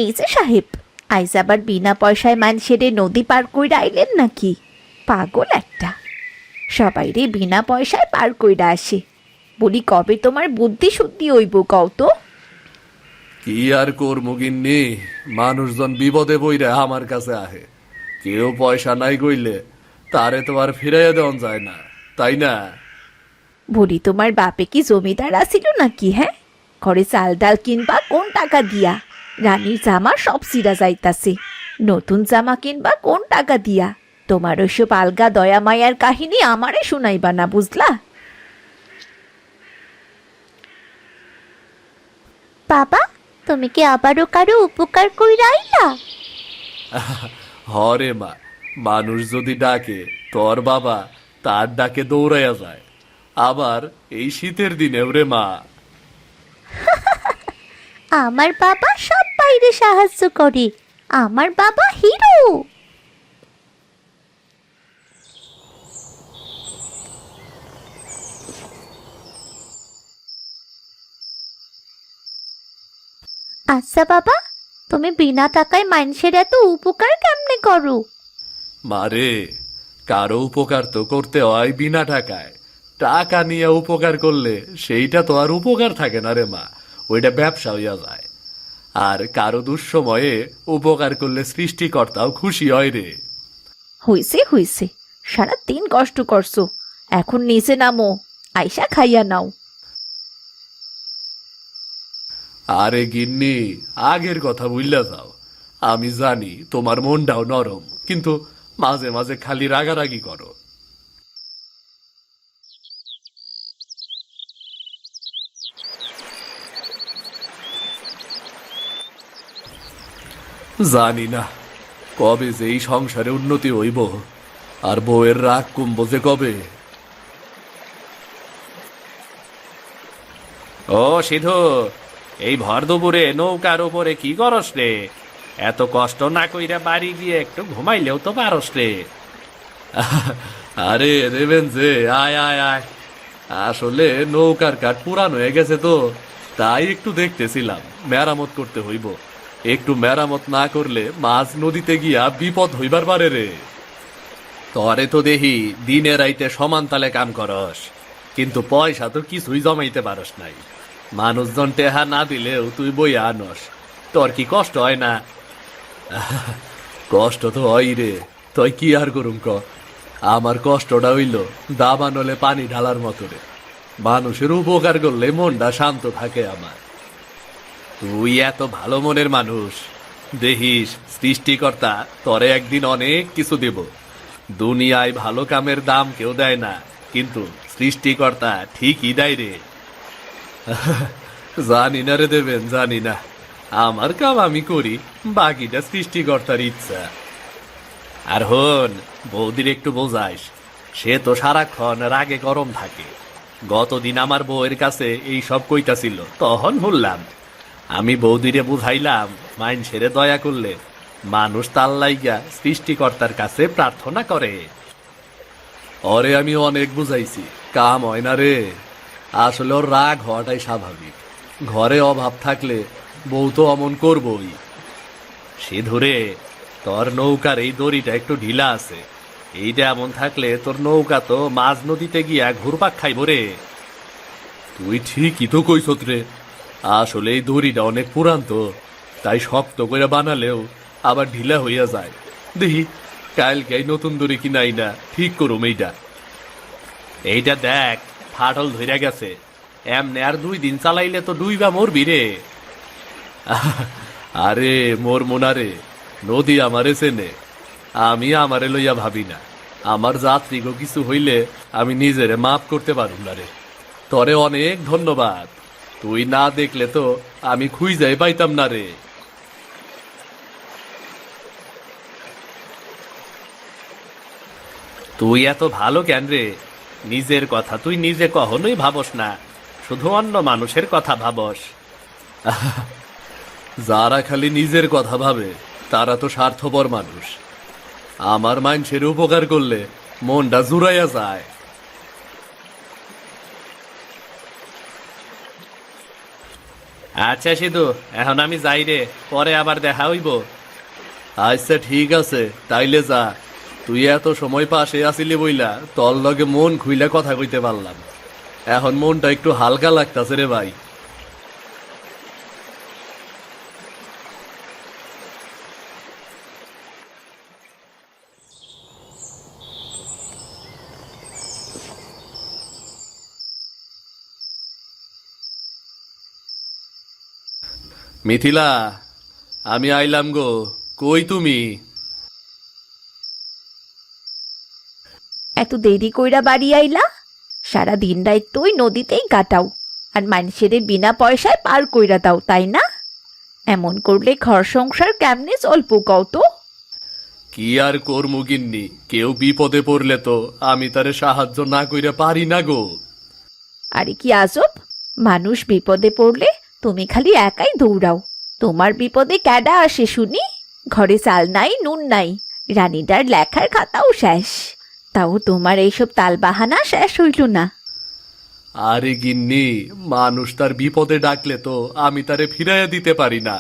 এই যে সাহেব, আইজ আবার বিনা পয়সায় মানুষের নদী পার কইরা আইলেন নাকি? পাগল একটা, সবাই রে বিনা পয়সায় পার কইরা আসে। বলি কবে তোমার বুদ্ধি শুদ্ধি হইব কও তো?
কি আর করমু গিন্নি, মানুষজন বিপদে বইরা আমার কাছে আহে, কেউ পয়সা নাই কইলে তারে তো আর ফিরাইয়া দেওয়া যায় না, তাই না?
বলি তোমার বাপে কি জমিদার আছিল নাকি? হ্যাঁ, ঘরে চাল ডাল কিনবা কোন টাকা দিয়া? রানীর জামা সব সিরা যাইতাছে, নতুন জামা কিনবা কোন টাকা দিয়া? তোমার ওইসব আলগা দয়া মায়ার কাহিনী আমারে শুনাইবা না, বুঝলা? বাবা, তুমি কি আবারও কারো উপকার কইরা আইলা?
হরে মা, মানুষ যদি ডাকে তোর বাবা তার ডাকে দৌড়াইয়া যায়, আবার এই শীতের দিনেও রে মা।
আমার বাবা সব বাইরে সাহায্য করে, আমার বাবা হিরো। আচ্ছা বাবা, তুমি বিনা টাকায় মানুষের এত উপকার কেমনে করো?
মারে, কারো উপকার তো করতে হয় বিনা টাকায়, টাকা নিয়ে উপকার করলে সেইটা তো আর উপকার থাকে না রে মা, ওইটা ব্যবসা হইয়া যায়। আর কারো দুঃসময়ে উপকার করলে সৃষ্টিকর্তাও খুশি হয় রে।
হইছে হইছে, সারা দিন কষ্ট করছো, এখন নিচে নামো, আইসা খাইয়া নাও।
আরে গিন্নি, আগের কথা ভুইল্লা যাও, আমি জানি তোমার মনটাও নরম, কিন্তু মাঝে মাঝে খালি রাগারাগি করো। জানি না কবে যে এই সংসারে উন্নতি হইব, আর বউয়ের রাগ কমবো যে কবে।
ও সিধু, এই ভর দুপুরে নৌকার উপরে কি করস রে? এত কষ্ট না কইরা বাড়ি গিয়ে একটু ঘুমাইলেও তো পারস রে।
আরে দেবেন যে, আয় আয় আয়। আসলে নৌকার কাঠ পুরান হয়ে গেছে তো, তাই একটু দেখতেছিলাম, মেরামত করতে হইব। একটু মেরামত না করলে মাছ নদীতে গিয়া বিপদ হইবার পারে রে।
তরে তো দেখি দিনে রাইতে সমান তালে কাম করস, কিন্তু পয়সা তো কিছুই জমাইতে পারস নাই। মানুষজন টেহা না দিলেও তুই বইয়া আনস, তোর কি কষ্ট হয় না?
কষ্ট তো হয় রে, তুই কি আর করুম ক। আমার কষ্টটা হইল দাবা নলে পানি ঢালার মতো রে। মানুষের উপকার করলে মনটা শান্ত থাকে আমার।
তুই এত ভালো মনের মানুষ, দেখিস সৃষ্টিকর্তা তরে একদিন অনেক কিছু দেব। দুনিয়ায় ভালো কামের দাম কেউ দেয় না, কিন্তু সৃষ্টিকর্তা ঠিকই দেয় রে।
জানি না রে দেবেন, জানি না। আমার কাম আমি করি, বাকিটা সৃষ্টিকর্তার ইচ্ছা।
আর হন, বৌদির একটু বোঝাইস, সে তো সারাক্ষণ রাগে গরম থাকে। গতদিন আমার বউয়ের কাছে এই সব কইতাছিল, তখন বললাম আমি বৌদিরে বুঝাইলাম মাইন ছেড়ে দয়া করলে মানুষ তার লাইগা সৃষ্টিকর্তার কাছে প্রার্থনা করে।
ওরে আমি অনেক বুঝাইছি, কাম হয় না রে। আসলে ওর রাগ হওয়াটাই স্বাভাবিক। ঘরে অভাব থাকলে বউ তো অমন করবই।
সে ধরে তোর নৌকার এই দড়িটা একটু ঢিলা আছে, এইটা এমন থাকলে তোর নৌকা তো মাঝ নদীতে গিয়া ঘুরপাক খাইব রে।
তুই ঠিকই তো কইছত রে। আসলে এই দড়িটা অনেক পুরান তো, তাই শক্ত করে বানালেও আবার ঢিলা হইয়া যায়। দেখি কালকে এই নতুন দড়ি কিনাই না, ঠিক করুম এইটা।
এইটা দেখ, ফাটল ধইরা গেছে, এমনে আর 2 দিন চালাইলে তো ডুইবা মরবি রে।
আরে মোর মোনারে, নদী আমারে চেনে, আমি আমারে লইয়া ভাবি না। আমার যাত্রীগো কিছু হইলে আমি নিজেরে মাফ করতে পারুম না রে। তরে অনেক ধন্যবাদ, তুই না দেখলে তো আমি খুঁজাই পাইতাম না রে।
তুই এত ভালো কেন রে? নিজের কথা তুই নিজে কখনোই ভাবস না, শুধু অন্য মানুষের কথা ভাবস।
যারা খালি নিজের কথা ভাবে তারা তো স্বার্থপর মানুষ। আমার মানুষের উপকার করলে মনটা জুড়াইয়া যায়।
আচ্ছা সিধু, এখন আমি যাই রে, পরে আবার দেখা হইব।
আচ্ছা ঠিক আছে, তাইলে যা। তুই এত সময় পাশে আসিলি বইলা তোর লগে মন খুইলা কথা কইতে পারলাম। এখন মনটা একটু হালকা লাগতাছে রে ভাই। মিথিলা, আমি আইলাম গো। কই তুমি?
এত দেরি কইরা বাড়ি আইলা? সারা দিন রাত তুই নদীতেই কাটাও, আর মানুষের বিনা পয়সায় পার কইরা দাও, তাই না? এমন করলে ঘর সংসার কেমনে চলবো কও তো?
কি আর করমু গিন্নি, কেউ বিপদে পড়লে তো আমি তারে সাহায্য না কইরা পারি না গো।
আরে কি আজব! মানুষ বিপদে পড়লে তুমি খালি একাই দৌড়াও। তোমার বিপদে ক্যাডা আসে শুনি? ঘরে চাল নাই, নুন নাই, রানীটার লেখার খাতাও শেষ, তাও তোমার এইসব তালবাহানা শেষ হইল না।
আরে গিন্নি, মানুষ তার বিপদে ডাকলে তো আমি তারে ফিরাইয়া দিতে পারি না।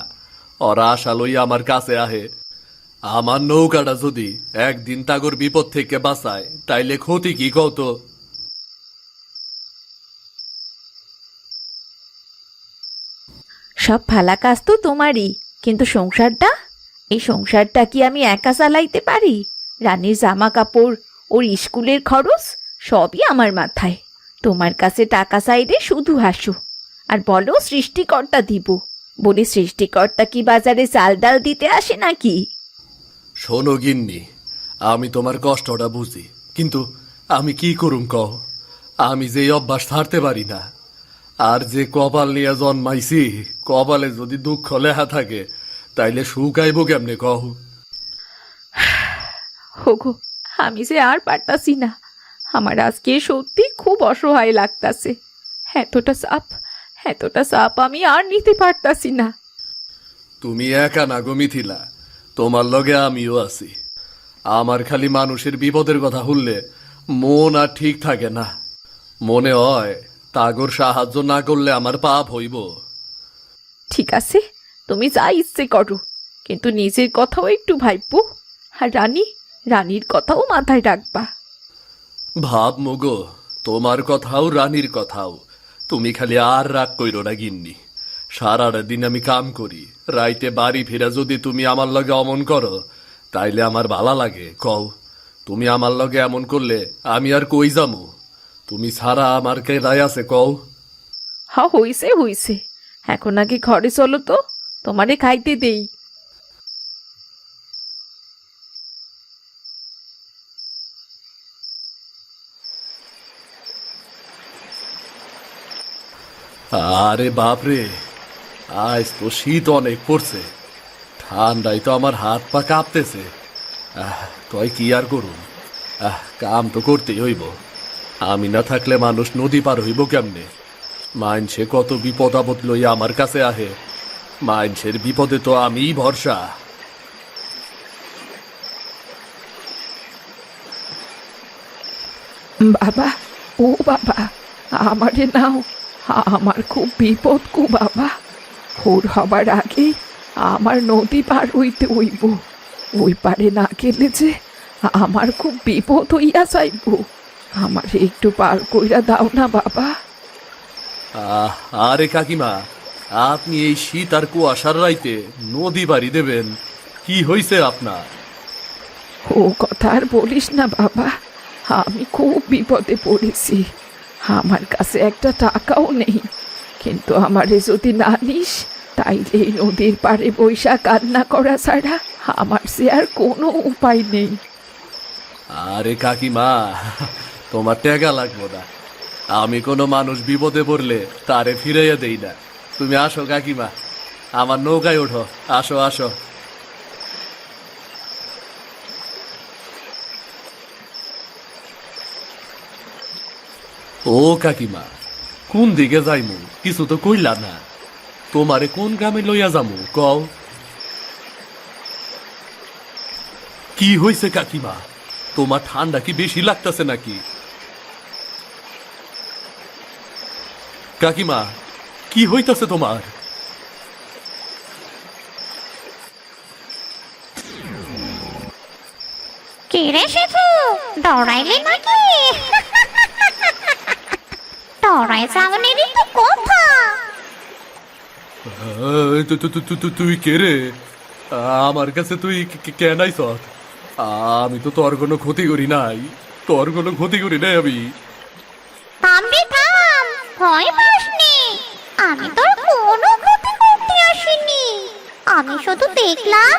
ওরা আশা লই আমার কাছে আহে। আমার নৌকাটা যদি একদিন তাগর বিপদ থেকে বাঁচায়, তাইলে ক্ষতি কি কত?
সব ফালা কাজ তো তোমারই, কিন্তু সংসারটা, এই সংসারটা কি আমি একা চালাইতে পারি? রানীর জামা কাপড়, ওর স্কুলের খরচ সবই আমার মাথায়। তোমার কাছে টাকা চাইলে শুধু হাসো আর বলো সৃষ্টিকর্তা দিব। বলি সৃষ্টিকর্তা কি বাজারে চাল ডাল দিতে আসে নাকি?
শোনো গিন্নি, আমি তোমার কষ্টটা বুঝি, কিন্তু আমি কি করুম কও? আমি যে অভ্যাস ছাড়তে পারি না। আর যে কপাল নিয়ে জন্মাইছি, কপালে যদি দুঃখ লেখা থাকে তাইলে সুখ আইব কেমনে কও?
হোগো, আমি যে আর পারতাছি না। আমার আজকে সত্যি খুব অসহায় লাগতাছে। এতটা চাপ
এতটা চাপ আমি আর নিতে পারতাছি না।
তুমি একা না গো মিথিলা, তোমার লগে আমিও আছি। আমার খালি মানুষের বিপদের কথা শুনলে মন আর ঠিক থাকে না। মনে হয় তাগর সাহায্য না করলে আমার পাপ হইব।
ঠিক আছে, তুমি যা ইচ্ছে করো, কিন্তু নিজের কথাও একটু ভাববো। আর রানীর কথাও মাথায় রাখবা।
ভাব মগো, তোমার কথাও রানীর কথাও। তুমি খালি আর রাগ কইরো না গিন্নি। সারাটা দিন আমি কাম করি, রাইতে বাড়ি ফিরা যদি তুমি আমার লগে অমন করো তাইলে আমার ভালা লাগে কও? তুমি আমার লগে এমন করলে আমি আর কই যামু? তুমি ছাড়া আমার কে রায় আছে কও?
হ্যাঁ, হইছে, এখন আগে ঘরে চলো তো, তোমারে খাইতে দেই।
আরে বাপরে, আজ তো শীত অনেক পড়ছে, ঠান্ডায় তো আমার হাত পা কাঁপতেছে। তয় কি আর করুন, কাম তো করতেই হইব। আমি না থাকলে মানুষ নদী পার হইব কেমনে? মাইনছে কত বিপদ আপদ লইয়া আমার কাছে আহে, মাইনছের বিপদে তো আমিই ভরসা।
বাবা, ও বাবা, আমারে নাও, আমার খুব বিপদ গো বাবা। ভোর হবার আগে আমার নদী পার হইতে হইব। ওই পারে না গেলে যে আমার খুব বিপদ হইয়া যাইব। আমারে একটু পার কইরা দাও না বাবা।
আরে কাকিমা, আপনি এই শীত আর কুয়াশার রাইতে নদী বাড়ি দেবেন? কি হইছে আপনার?
ও কথা আর বলিস না বাবা, আমি খুব বিপদে পড়েছি। আমার কাছে একটা টাকাও নেই, কিন্তু আমারে যদি না নিস তাইলে এই নদীর পাড়ে বৈশা কান্না করা ছাড়া আমার সে আর কোনো উপায় নেই।
আরে কাকিমা, তোমার টেকা লাগবো না। আমি কোনো মানুষ বিপদে পড়লে তারে ফিরাইয়া দেই না। তুমি আসো কাকিমা, আমার নৌকায় ওঠো, আসো আসো। ও কাকিমা, কোন দিকে যাইমু কিছু তো কইলা না। তোমারে কোন গ্রামে লইয়া যামু কও? কি হইছে কাকিমা, তোমার ঠান্ডা কি বেশি লাগতেছে নাকি? কাকিমা, কি হইতাছে তোমার?
কে রে শিবু, ডরাইলি নাকি? ডরাই যাওয়ানেরই তো কথা।
তুই কে রে? আমার কাছে তুই কেন আইস? আমি তো তোর কোনো ক্ষতি করি নাই, তোর কোনো ক্ষতি করি নাই আমি।
থামবি থাম, ভয় পাস নে। আমি তোর কোনো ক্ষতি করতে আসিনি। আমি শুধু দেখলাম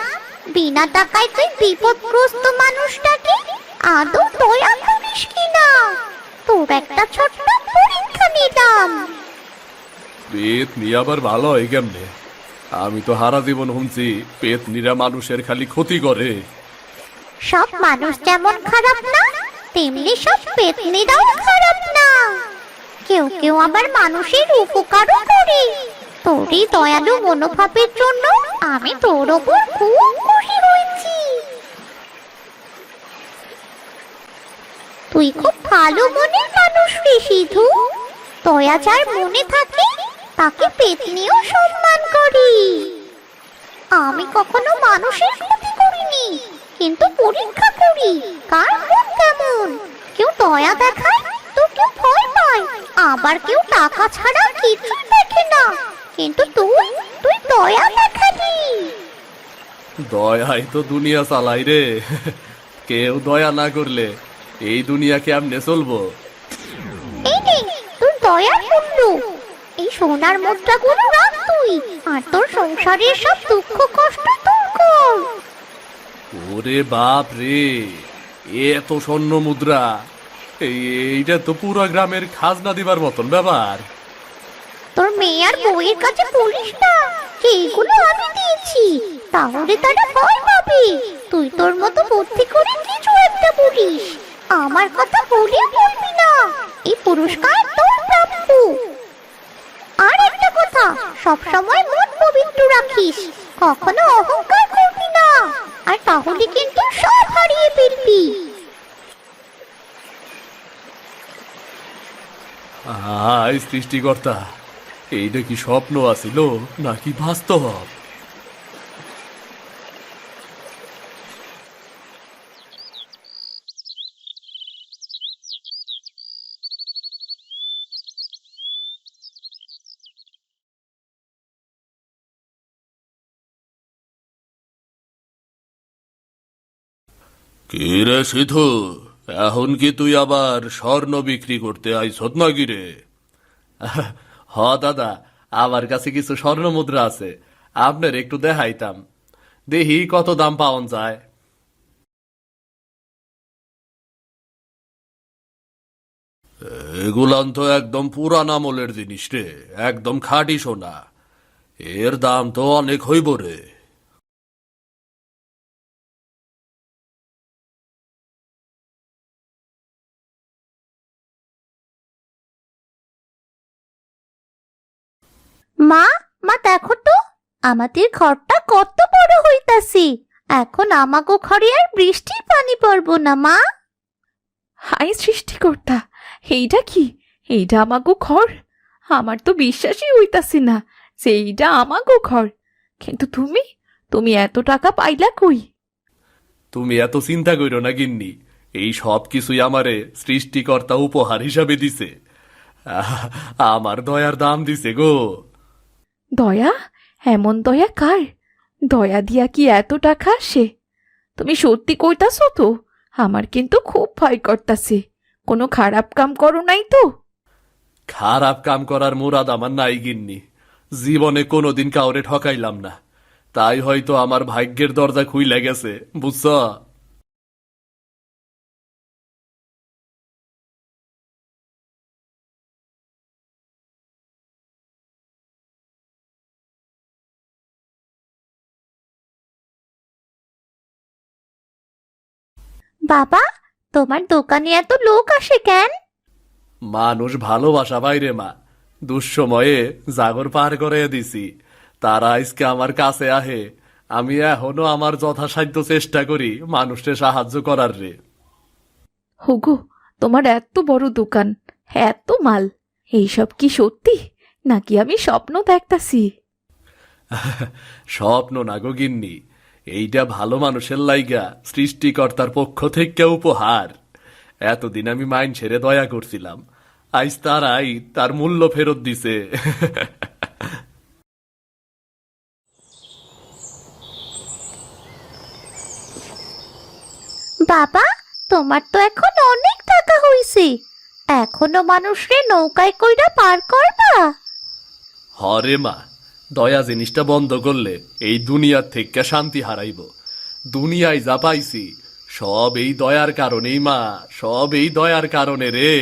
বিনা টাকায় তুই বিপদগ্রস্ত মানুষটাকে আদৌ দয়া করিস কিনা। তোর একটা ছোট্ট পরীক্ষা নিলাম।
পেট নিয়ে আবার ভালো হয় কেমনে? আমি তো হারা জীবন শুনছি পেট নিরা মানুষের খালি ক্ষতি করে।
সব মানুষ যেমন খারাপ না, তেমনি সব পেতনিরাও খারাপ না। কেউ কেউ আবার মানুষের উপকারও করে। তোরই দয়ালু মনোভাবের জন্য আমি তোর ওপর খুব খুশি হয়েছি। তুই খুব ভালো মনের মানুষ রে সিধু। দয়া যার মনে থাকে তাকে পেতনিও সম্মান করি। আমি কখনো মানুষের ক্ষতি করিনি, কিন্তু পরীক্ষা করি কার মন কেমন। কেউ দয়া দেখায় তো কেউ ভয় পায়, আবার কেউ টাকা ছাড়া কিছু দেখে না। কিন্তু তুই দয়া দেখালি।
দয়াই তো দুনিয়া চালাই রে। কেউ দয়া না করলে এই দুনিয়া কেমনে চলবো?
এই নে তোর দয়ার মূল্য। এই সোনার মুদ্রাগুলো রাখ তুই, আর তোর সংসারের সব দুঃখ কষ্ট দূর কর।
ওরে বাপ রে, এত স্বর্ণ মুদ্রা! এইটা তো পুরো গ্রামের খাজনা দিবার মতন ব্যাপার।
তোর মেয়ে আর বউয়ের কাছে বলিস না এইগুলো আমি দিয়েছি, তাহলে তারা ভয় পাবে। তুই তোর মতো বুদ্ধি করে কিছু একটা বলিস। আমার কথা বলে বলবি না। এই পুরস্কার তোর প্রাপ্য। আর সব সময় মন পবিত্র রাখিস, কখনো অহংকার করবি না, আর তাহলে কিন্তু সব হারিয়ে ফেলবি।
আয় সৃষ্টিকর্তা, এইটা কি স্বপ্ন আছিল নাকি বাস্তব?
কি রে সিধু, এখন কি তুই আবার স্বর্ণ বিক্রি করতে আইছত নাকি রে?
হ দাদা, আমার কাছে কিছু স্বর্ণ মুদ্রা আছে, আপনার একটু দেখাইতাম, দেখি কত দাম পাওয়া যায়।
এগুলান তো একদম পুরান আমলের জিনিস রে, একদম খাঁটি সোনা। এর দাম তো অনেক হইব রে।
মা, মা দেখো তো, আমাদের ঘরটা কত বড় হইতাছে। এখন আমাগো ঘরে আর বৃষ্টির পানি পড়বো না মা।
হাই সৃষ্টিকর্তা, এইটা কি? এইটা আমাগো ঘর? আমার তো বিশ্বাসই হইতাছে না যে এইটা আমাগো ঘর। কিন্তু তুমি তুমি এত টাকা পাইলা কই?
তুমি এত চিন্তা করো না গিন্নি, এই সব কিছুই আমারে সৃষ্টিকর্তা উপহার হিসাবে দিছে। আমার দয়ার দাম দিছে গো।
দয়া? এমন দয়া কার? দয়া দিয়া কি এত টাকা আসে? তুমি সত্যি কইতাছো তো? আমার কিন্তু খুব ভয় করতাছে। কোনো খারাপ কাম করো নাই তো?
খারাপ কাম করার মুরাদ আমার নাই গিন্নি, জীবনে কোনোদিন কাউরে ঠকাইলাম না, তাই হয়তো আমার ভাগ্যের দরজা খুইলা গেছে, বুঝছ?
বাবা, তোমার দোকানে এত লোক আসে কেন?
মানুষ ভালোবাসা বাইরে মা, দুঃসময়ে জাগর পার করে দিছি, তারা আজকে আমার কাছে আহে। আমি এখনো আমার যথাসাধ্য চেষ্টা করি মানুষকে সাহায্য করার রে।
হুগো, তোমার এত বড় দোকান, এত মাল, এইসব কি সত্যি নাকি আমি স্বপ্ন দেখতাছি?
স্বপ্ন না গো গিন্নি, এইটা ভালো মানুষের লাইগা সৃষ্টিকর্তার পক্ষ থেকে উপহার। এতদিন আমি মাইন ছেড়ে দয়া করছিলাম, আজ তারাই তার মূল্য ফেরত দিছে।
বাবা, তোমার তো এখন অনেক টাকা হইছে, এখনো মানুষরে নৌকায় কইরা পার করবা?
হরে মা, দয়া জিনিসটা বন্ধ করলে এই দুনিয়ার থেকে শান্তি হারাইব। দুনিয়ায় যা পাইছি সব এই দয়ার কারণেই মা, সব এই দয়ার কারণে রে।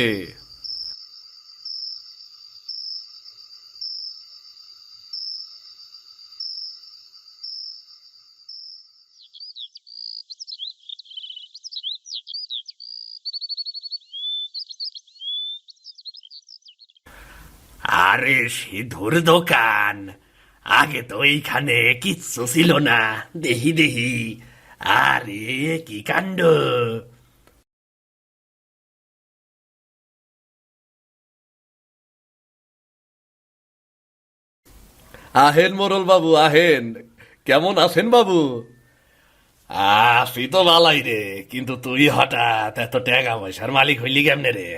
আরে সিধুর দোকান, আগে তো এইখানে কিচ্ছু ছিল না, দেহি দেহি। আরে কি কাণ্ড!
আহেন মোরল বাবু, আহেন। কেমন আছেন বাবু?
আছি তো বালাই রে, কিন্তু তুই হঠাৎ এত টাকা পয়সার মালিক হইলি কেমনে রে?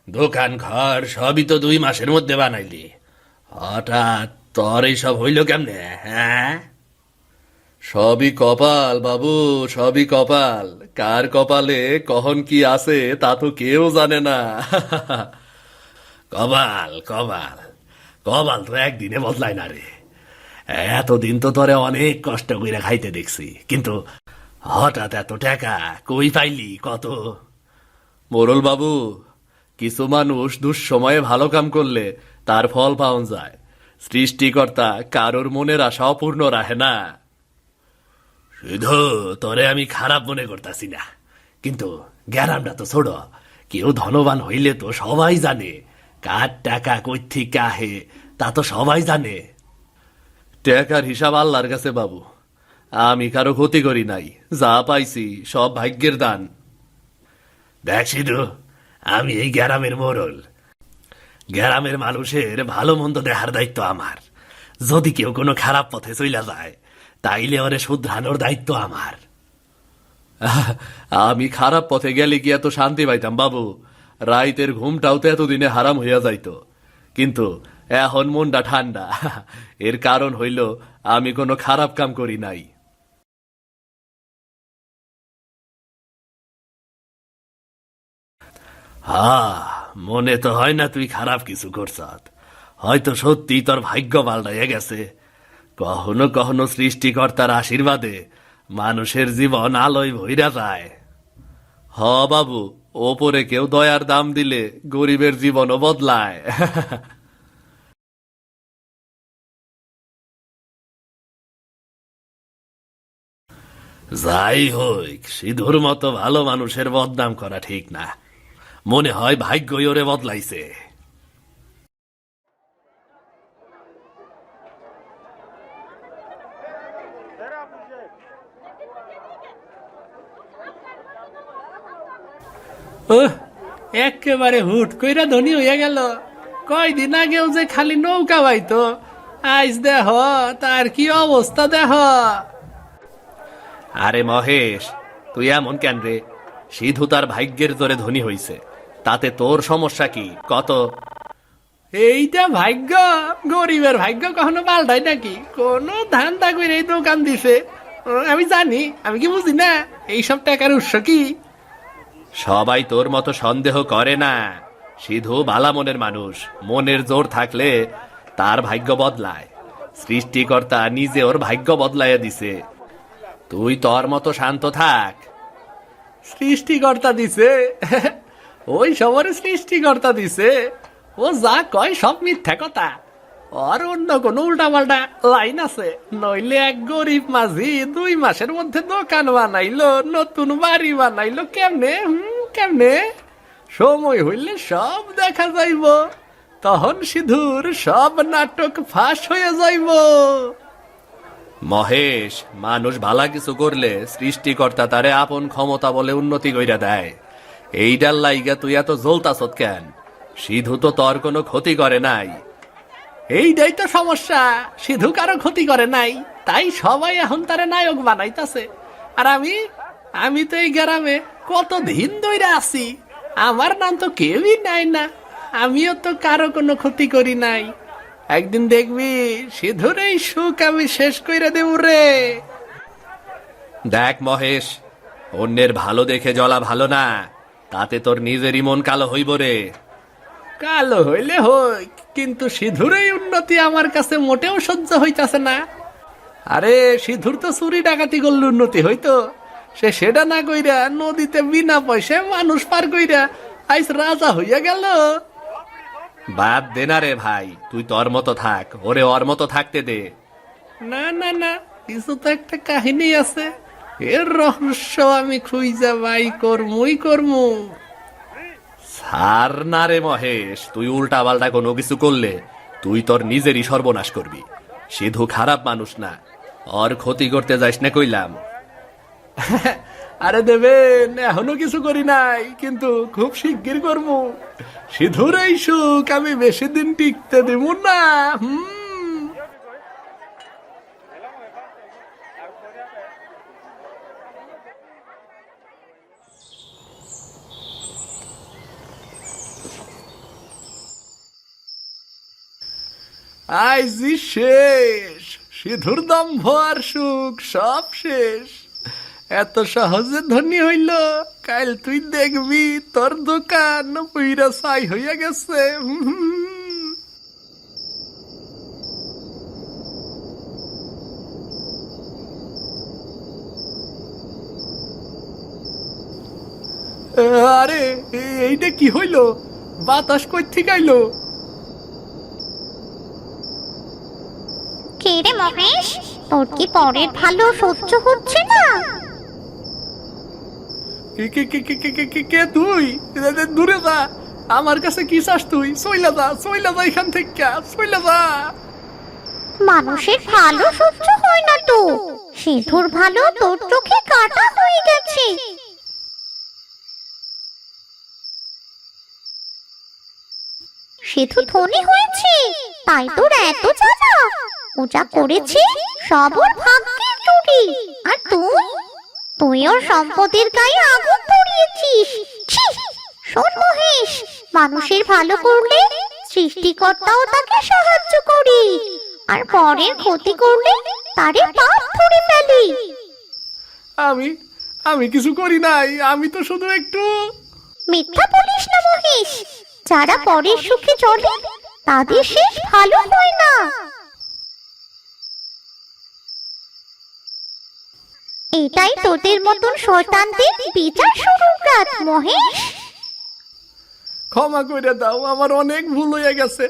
দোকান ঘর সবই তো 2 মাসের মধ্যে বানাইলি, হঠাৎ তোর এইসব হইল কেমনে? হ্যাঁ,
সবই কপাল বাবু, সবই কপাল। কার কপালে কখন কি আছে তা তো কেউ জানে না।
কপাল কপাল কপাল তো একদিনে বদলায় না রে। এতদিন তো তোরে অনেক কষ্ট করে খাইতে দেখছি, কিন্তু হঠাৎ এত টাকা কই পাইলি কত?
মোরল বাবু, কিছু মানুষ দুঃসময়ে ভালো কাম করলে তার ফল পাওয়া যায়। সৃষ্টিকর্তা কারোর মনের আশা অপূর্ণ রাখে না।
শুধু তোরে আমি খারাপ মনে করতাছি না, কিন্তু গ্যারামটা তো ছোড়। কেউ ধনবান হইলে তো সবাই জানে কার টাকা কই থেকে আহে,
তা তো সবাই জানে। টাকার হিসাব আল্লাহর কাছে বাবু, আমি কারো ক্ষতি করি নাই, যা পাইছি সব ভাগ্যের দান।
দেখ সিধু, আমি এই গ্রামের মোড়ল। গ্রামের মানুষের ভালো মন্দ দেখার দায়িত্ব আমার। যদি কেউ কোনো খারাপ পথে চইলা যায়, তাইলে ওরে শুধরানোর দায়িত্ব আমার।
আমি খারাপ পথে গেলে কি এত শান্তি পাইতাম বাবু? রাইতের ঘুমটাও তো এতদিনে হারাম হইয়া যাইত, কিন্তু এখন মনটা ঠান্ডা। এর কারণ হইল আমি কোনো খারাপ কাম করি নাই।
মনে তো হয় না তুই খারাপ কিছু করছত। হয়তো সত্যি তোর ভাগ্য পাল্টাইয়া গেছে। কখনো কখনো সৃষ্টিকর্তার আশীর্বাদে মানুষের জীবন আলোয় ভইরা যায়।
হ বাবু, ওপরে কেউ দয়ার দাম দিলে গরিবের জীবনও বদলায়।
যাই হোক, সিধুর মতো ভালো মানুষের বদনাম করা ঠিক না। মনে হয় ভাগ্যই ওরে বদলাইছে।
একেবারে হুট কইরা ধনী হইয়া গেল। কয়দিন আগেও যে খালি নৌকা বাইতো, আজ দেহ তার কি অবস্থা দেহ।
আরে মহেশ, তুই এমন কেন রে? সিধু তার ভাগ্যের জোরে ধনী হইছে, তাতে তোর সমস্যা কি কত?
এইটা ভাগ্য, গরিবের ভাগ্য কখনো পাল্টায় নাকি? কোন ধান্দা করে এই দোকান দিছে আমি জানি, আমি কি বুঝি না এইসব টাকার উৎস কি?
সবাই তোর মতো সন্দেহ করে না। সিধু বালা মনের মানুষ, মনের জোর থাকলে তার ভাগ্য বদলায়। সৃষ্টিকর্তা নিজে ওর ভাগ্য বদলাইয়া দিছে। তুই তোর মতো শান্ত থাক।
সৃষ্টিকর্তা দিছে? ওই সবরে সৃষ্টিকর্তা দিছে? ও যা কয় সব মিথ্যা কথা। আর অন্য কোন উল্টা পাল্টা লাইন আছে? নইলে এক গরিব মাঝি 2 মাসের মধ্যে দোকান বানাইলো, নতুন বাড়ি বানাইলো কেমনে? কেমনে? সময় হইলে সব দেখা যাইব, তখন সিধুর সব নাটক ফাঁস হয়ে যাইব।
মহেশ, মানুষ ভালা কিছু করলে সৃষ্টিকর্তা তারে আপন ক্ষমতা বলে উন্নতি কইরা দেয়। এইটার লাইগা তুই এত জ্বলতাছত কেন? সিধু তো তোর কোনো ক্ষতি করে নাই।
এইটাই তো সমস্যা, সিধু কারো ক্ষতি করে নাই, তাই সবাই এখন তারে নায়ক বানাইতাছে। আর আমি তো এই গ্রামে কত দিন ধরে আছি, আমার নাম তো কেউই নাই না। আমিও তো কারো কোনো ক্ষতি করি নাই। একদিন দেখবি সিধুর এই সুখ আমি শেষ কইরা দেব রে।
দেখ মহেশ, অন্যের ভালো দেখে জ্বলা ভালো না, তাতে তোর নিজেরই মন কালো হইব রে।
কালো হইলে হই, কিন্তু সিধুর এই উন্নতি আমার কাছে মোটেও সহ্য হইতাছে না। আরে সিধুর তো চুরি ডাকাতি করলে উন্নতি হইতো, সেটা না কইরা নদীতে বিনা পয়সায় মানুষ পার কইরা আইস রাজা হইয়া গেল।
বাদ দে না রে ভাই, তুই তোর মতো থাক, ওরে ওর মতো থাকতে দে।
না না না, কিছু তো একটা কাহিনী আছে, এর রহস্য আমি খুঁজা বাই করমু।
ছাড় না রে মহেশ, তুই উল্টা পাল্টা কোনো কিছু করলে তুই তোর নিজেরই সর্বনাশ করবি। সিধু খারাপ মানুষ না, ওর ক্ষতি করতে যাইস না কইলাম।
আরে দেবেন, এখনো কিছু করি নাই, কিন্তু খুব শিগগির করবো। সিধুর এই সুখ আমি বেশি দিন টিকতে দেব না। আইজি শেষ, সিধুর দম্ভ আর সুখ সব শেষ। এত সহজে ধনী হইল, কাল তুই দেখবি তোর দোকান পুইরা ছাই হইয়া গেছে। আরে এইটা কি হইল? বাতাস কই থেকে আইলো?
কে রে মহেশ, তোর কি পরের ভালো সহ্য হচ্ছে না?
কে তুই? দূরে যা, আমার কাছে কি চাস তুই? চইলা যা এখান থেকে, চইলা যা।
মানুষের ভালো সহ্য হয় না তো, সিধুর ভালো তোর চোখে কাটা হয়ে গেছে। সিধু ধনী হয়েছে, তাই তোর এত জ্বালা। ও যা করেছে সব ওর ভাগ্যের চুরি। আর তুই ওর সম্পদের গায়ে আগুন ধরিয়েছিস। ছি! শোন মহেশ, মানুষের ভালো করলে সৃষ্টিকর্তাও তাকে সাহায্য করে, আর পরের ক্ষতি করলে তারে পাপ ধরে ফেলে।
আমি কিছু করি নাই, আমি তো শুধু একটু।
মিথ্যা বলিস না মহেশ, যারা পরের সুখে চলে তাদের শেষ ভালো হয় না। এটাই তোদের মতন শয়তানদের বিচার শুরুর রাত মহেশ।
ক্ষমা কইরা দাও, আমার অনেক ভুল হয়ে গেছে।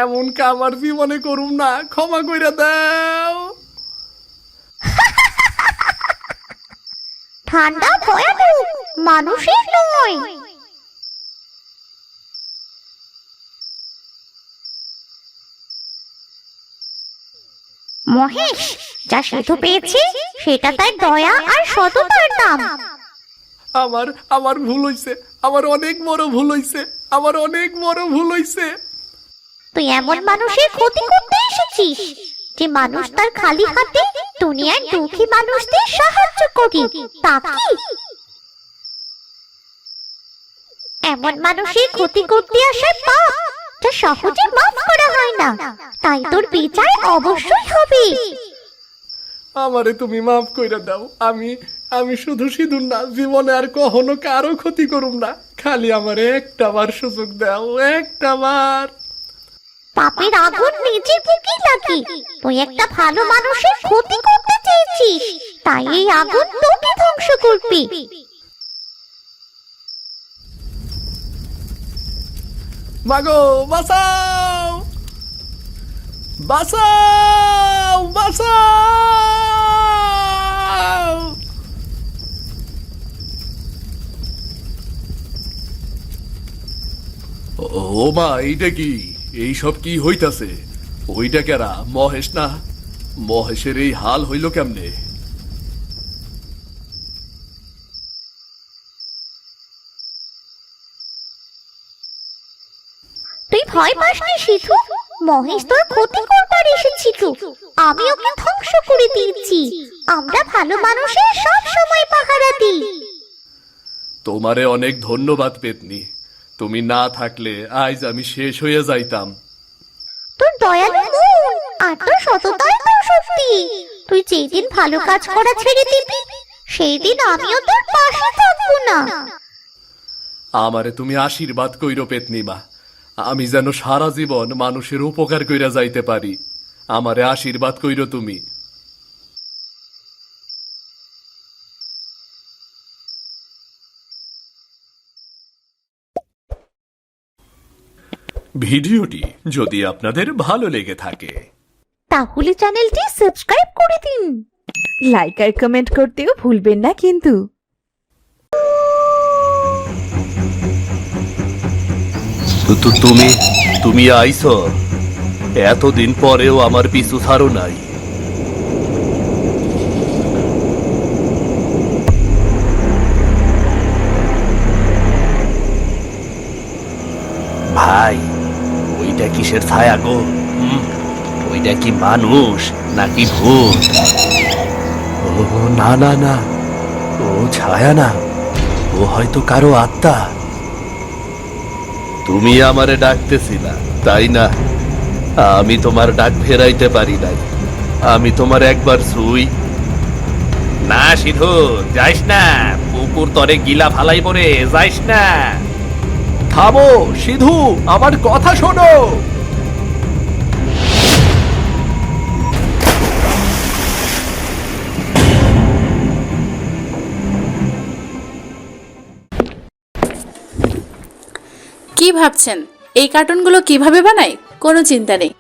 এমন কাম আর জীবনে করুম না, ক্ষমা কইরা দাও।
ঠান্ডা ভয়ানক, মানুষের নয়। মহেশ, যা সিধু পেয়েছে সেটা তার দয়া আর সততার দাম।
আমার ভুল হইছে, আমার অনেক বড় ভুল হইছে, আমার অনেক বড় ভুল হইছে।
তুই এমন মানুষের ক্ষতি করতে এসেছিস যে মানুষ তার খালি হাতে দুনিয়ার দুঃখী মানুষদের সাহায্য করি, তা কি? এমন মানুষের ক্ষতি করতে আসা পাপ যা সহজে মাফ করা হয় না, তাই তোর বিচার অবশ্যই হবে।
আমারে তুমি মাফ কইরা দাও। আমি শুধু সিধুর না, জীবনে আর কখনো কারো ক্ষতি করুম না। খালি আমারে একটা বার সুযোগ দাও, একটা বার।
পাপের আগুন নিজের বুকেই লাগে। তুই একটা ভালো মানুষের ক্ষতি করতে চেয়েছিস, তাই এই আগুন তোকে ধ্বংস করবে।
মাগো, বাঁচাও বাঁচাও বাঁচাও।
ও মা, এইটা কি? এইসব কি হইতাছে? ওইটা কেরা? মহেশ না? মহেশের এই হাল হইল কেমনে?
তুই ভয় পাস না সিধু, মহেশ তোর ক্ষতি করবার এসেছিল। আমি ওকে ধ্বংস করে দিয়েছি। আমরা ভালো মানুষের সব সময় পাহারা দিই।
তোমারে অনেক ধন্যবাদ পেতনি। তুমি না থাকলে আজ আমি শেষ হয়ে যাইতাম।
তোর দয়ালু মন আর তোর সততাই তোর শক্তি। তুই যেদিন ভালো কাজ করা ছেড়ে দিবি, সেই দিন আমিও তোর পাশে থাকবো না।
আমারে তুমি আশীর্বাদ কইরো পেতনিমা, আমি যেন সারা জীবন মানুষের উপকার কইরা যাইতে পারি। আমারে আশীর্বাদ কইরো তুমি। ভিডিওটি যদি আপনাদের ভালো লেগে থাকে
তাহলে চ্যানেলটি সাবস্ক্রাইব করে দিন, লাইক আর কমেন্ট করতেও ভুলবেন না কিন্তু।
তুমি আইছো, এতদিন পরেও আমার পিছু ছাড়ো নাই। ভাই, ওইটা কিসের ছায়া গো? ওইটা কি মানুষ নাকি ভূত? ও না না না, ও ছায়া না, ও হয়তো কারো আত্মা। তুমি আমারে ডাকতেছিলা, তাই না? আমি তোমার ডাক ফেরাইতে পারি নাই। আমি তোমার একবার ছুই। না সিধু, যাইস না, কুকুর তরে গিলা ফালাইব রে, যাইস না। থামো সিধু, আমার কথা শোনো।
কি ভাবছেন এই কার্টুনগুলো কিভাবে বানায়? কোনো চিন্তা নেই,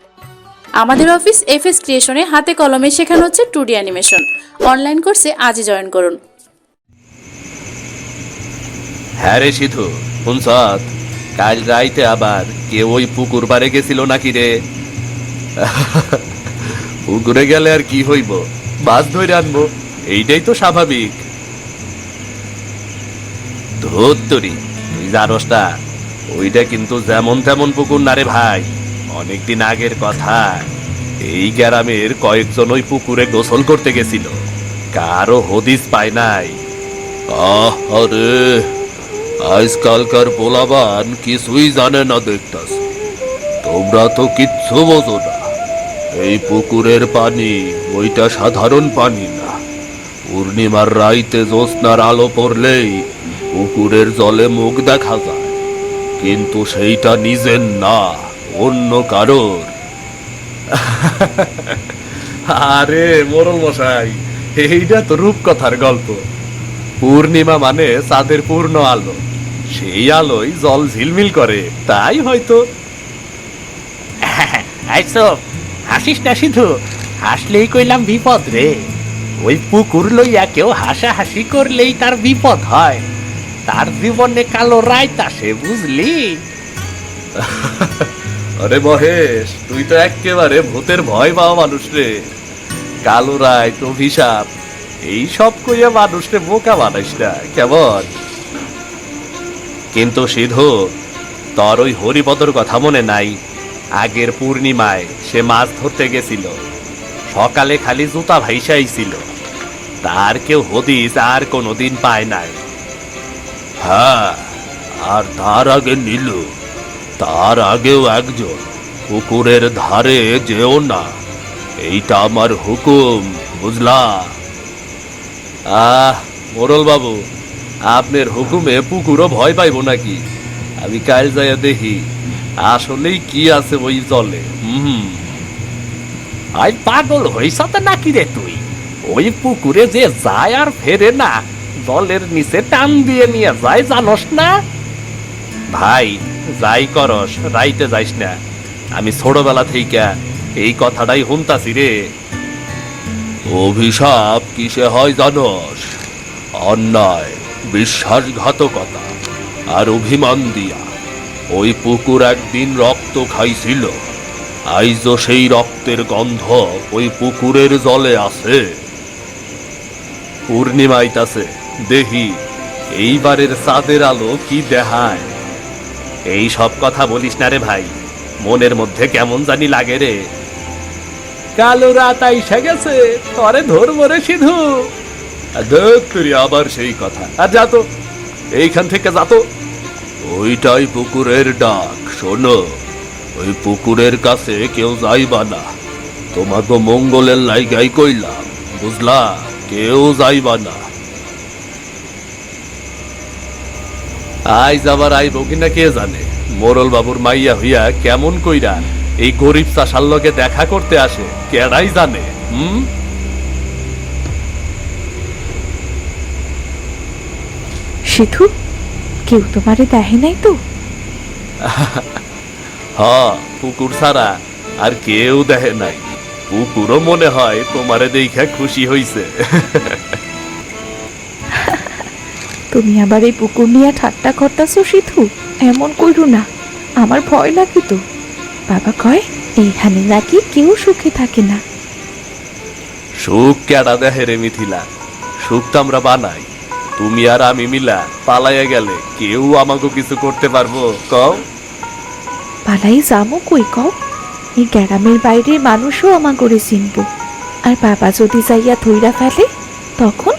আমাদের অফিস এফএস ক্রিয়েশনে হাতে কলমে শেখানো হচ্ছে 2D অ্যানিমেশন। অনলাইন কোর্সে আজই জয়েন করুন।
হ্যাঁ রে সিধু, শুনছত?
কাল রাইতে আবার কেউ ওই পুকুর পাড়ে গেছিল নাকি রে? পুকুরে গেলে আর কি হইব, মাছ ধরে আনবো, এইটাই তো স্বাভাবিক। ধুত্তরি, তুই জানোস না ওইটা কিন্তু যেমন তেমন পুকুর না রে ভাই। অনেকদিন আগের কথা, এই গ্রামের কয়েকজন ওই পুকুরে গোসল করতে গেছিল, কারো হদিস পায় নাই।
আরে আজকালকার পোলাবান কিছুই জানে না দেখতাস। তোমরা তো কিচ্ছু বোঝো না। এই পুকুরের পানি ওইটা সাধারণ পানি না। পূর্ণিমার রাইতে জ্যোৎস্নার আলো পড়লেই পুকুরের জলে মুখ দেখা যায়, কিন্তু সেইটা নিজের না, অন্য কারোর।
আরে মোরল মশাই, এইটা তো রূপকথার গল্প। পূর্ণিমা মানে চাঁদের পূর্ণ আলো, সেই আলোয় জল ঝিলমিল করে, তাই হয়তো। হাসিস না সিধু, হাসলেই কইলাম বিপদ রে। ওই পুকুর লইয়া কেউ হাসাহাসি করলেই তার বিপদ হয়, তার জীবনে কালো রাত আসে, বুঝলি? আরে মহেশ, তুই তো একেবারে ভূতের ভয় পাওয়া মানুষ রে। কালো রাত, অভিশাপ, এই সব কইয়া মানুষকে বোকা বানাইস না কেমন? কিন্তু সিধু, তোর ওই হরিপদর কথা মনে নাই? আগের পূর্ণিমায় সে মাছ ধরতে গেছিল, সকালে খালি জুতা ভাইসাইছিল, তার কেউ হদিস আর কোনোদিন পায় নাই।
হ্যাঁ, আর তার আগে নীলু, তার আগেও একজন, পুকুরের ধারে যেও না, এইটা আমার হুকুম, বুঝলা?
মোরল বাবু, আপনার হুকুমে পুকুরও ভয় পাইব নাকি? আমি কাল যাইয়া দেখি আসলেই কি আছে ওই জলে। আই পাগল হইছ তো নাকি রে তুই? ওই পুকুরে যে যায় আর ফেরে না, জলের নিচে টান দিয়ে নিয়ে যায়, জানোস না? ভাই, যাই করস, রাইতে যাইস না। আমি ছোটবেলা থেকে এই কথাটাই শুনতাছি রে।
অভিশাপ কিসে হয় জানস? অন্যায়, বিশ্বাসঘাতকতা আর অভিমান দিয়া। ওই পুকুর একদিন রক্ত খাইছিল, আইজও সেই রক্তের গন্ধ ওই পুকুরের জলে আছে।
পূর্ণিমা আইতাছে, দেখি এইবারের চাঁদের আলো কি দেখায়। এই সব কথা বলিস না রে ভাই, মনের মধ্যে কেমন জানি লাগে রে। কালো রাত আইসা গেছে, তরে ধরবো রে সিধু। তুই আবার সেই কথা, আর যা তো এইখান থেকে যা তো।
ওইটাই পুকুরের ডাক। শোনো, ওই পুকুরের কাছে কেউ যাইবা না, তোমাকে মঙ্গলের লাইগাই কইলাম, বুঝলা? কেউ যাইবা না।
আইজ আবার আইব কিনা কে জানে। মোরল বাবুর মাইয়া হইয়া কেমন কইরা এই গরিব চাষার লগে দেখা করতে আসে, কেডাই জানে।
সিধু, কেউ তোমারে দেখে নাই তো?
পুকুর ছাড়া আর কেউ দেখে নাই। পুকুরও মনে হয় তোমারে দেখা খুশি হইছে।
তুমি আবার এই পুকুর নিয়ে ঠাট্টা করতেছো সিধু? এমন কইরো না, আমার ভয় লাগে তো। বাবা কয় এইখানে নাকি কেউ সুখে থাকে না।
সুখ কেডা দেখে রে মিথিলা? সুখ তো আমরা বানাই। তুমি আর আমি মিলা পালাইয়া গেলে কেউ আমাকে কিছু করতে পারবো কও?
পালাই যামো কই কও? এই গ্রামের বাইরের মানুষও আমা করে চিনব, আর বাবা যদি যাইয়া ধইরা ফেলে তখন?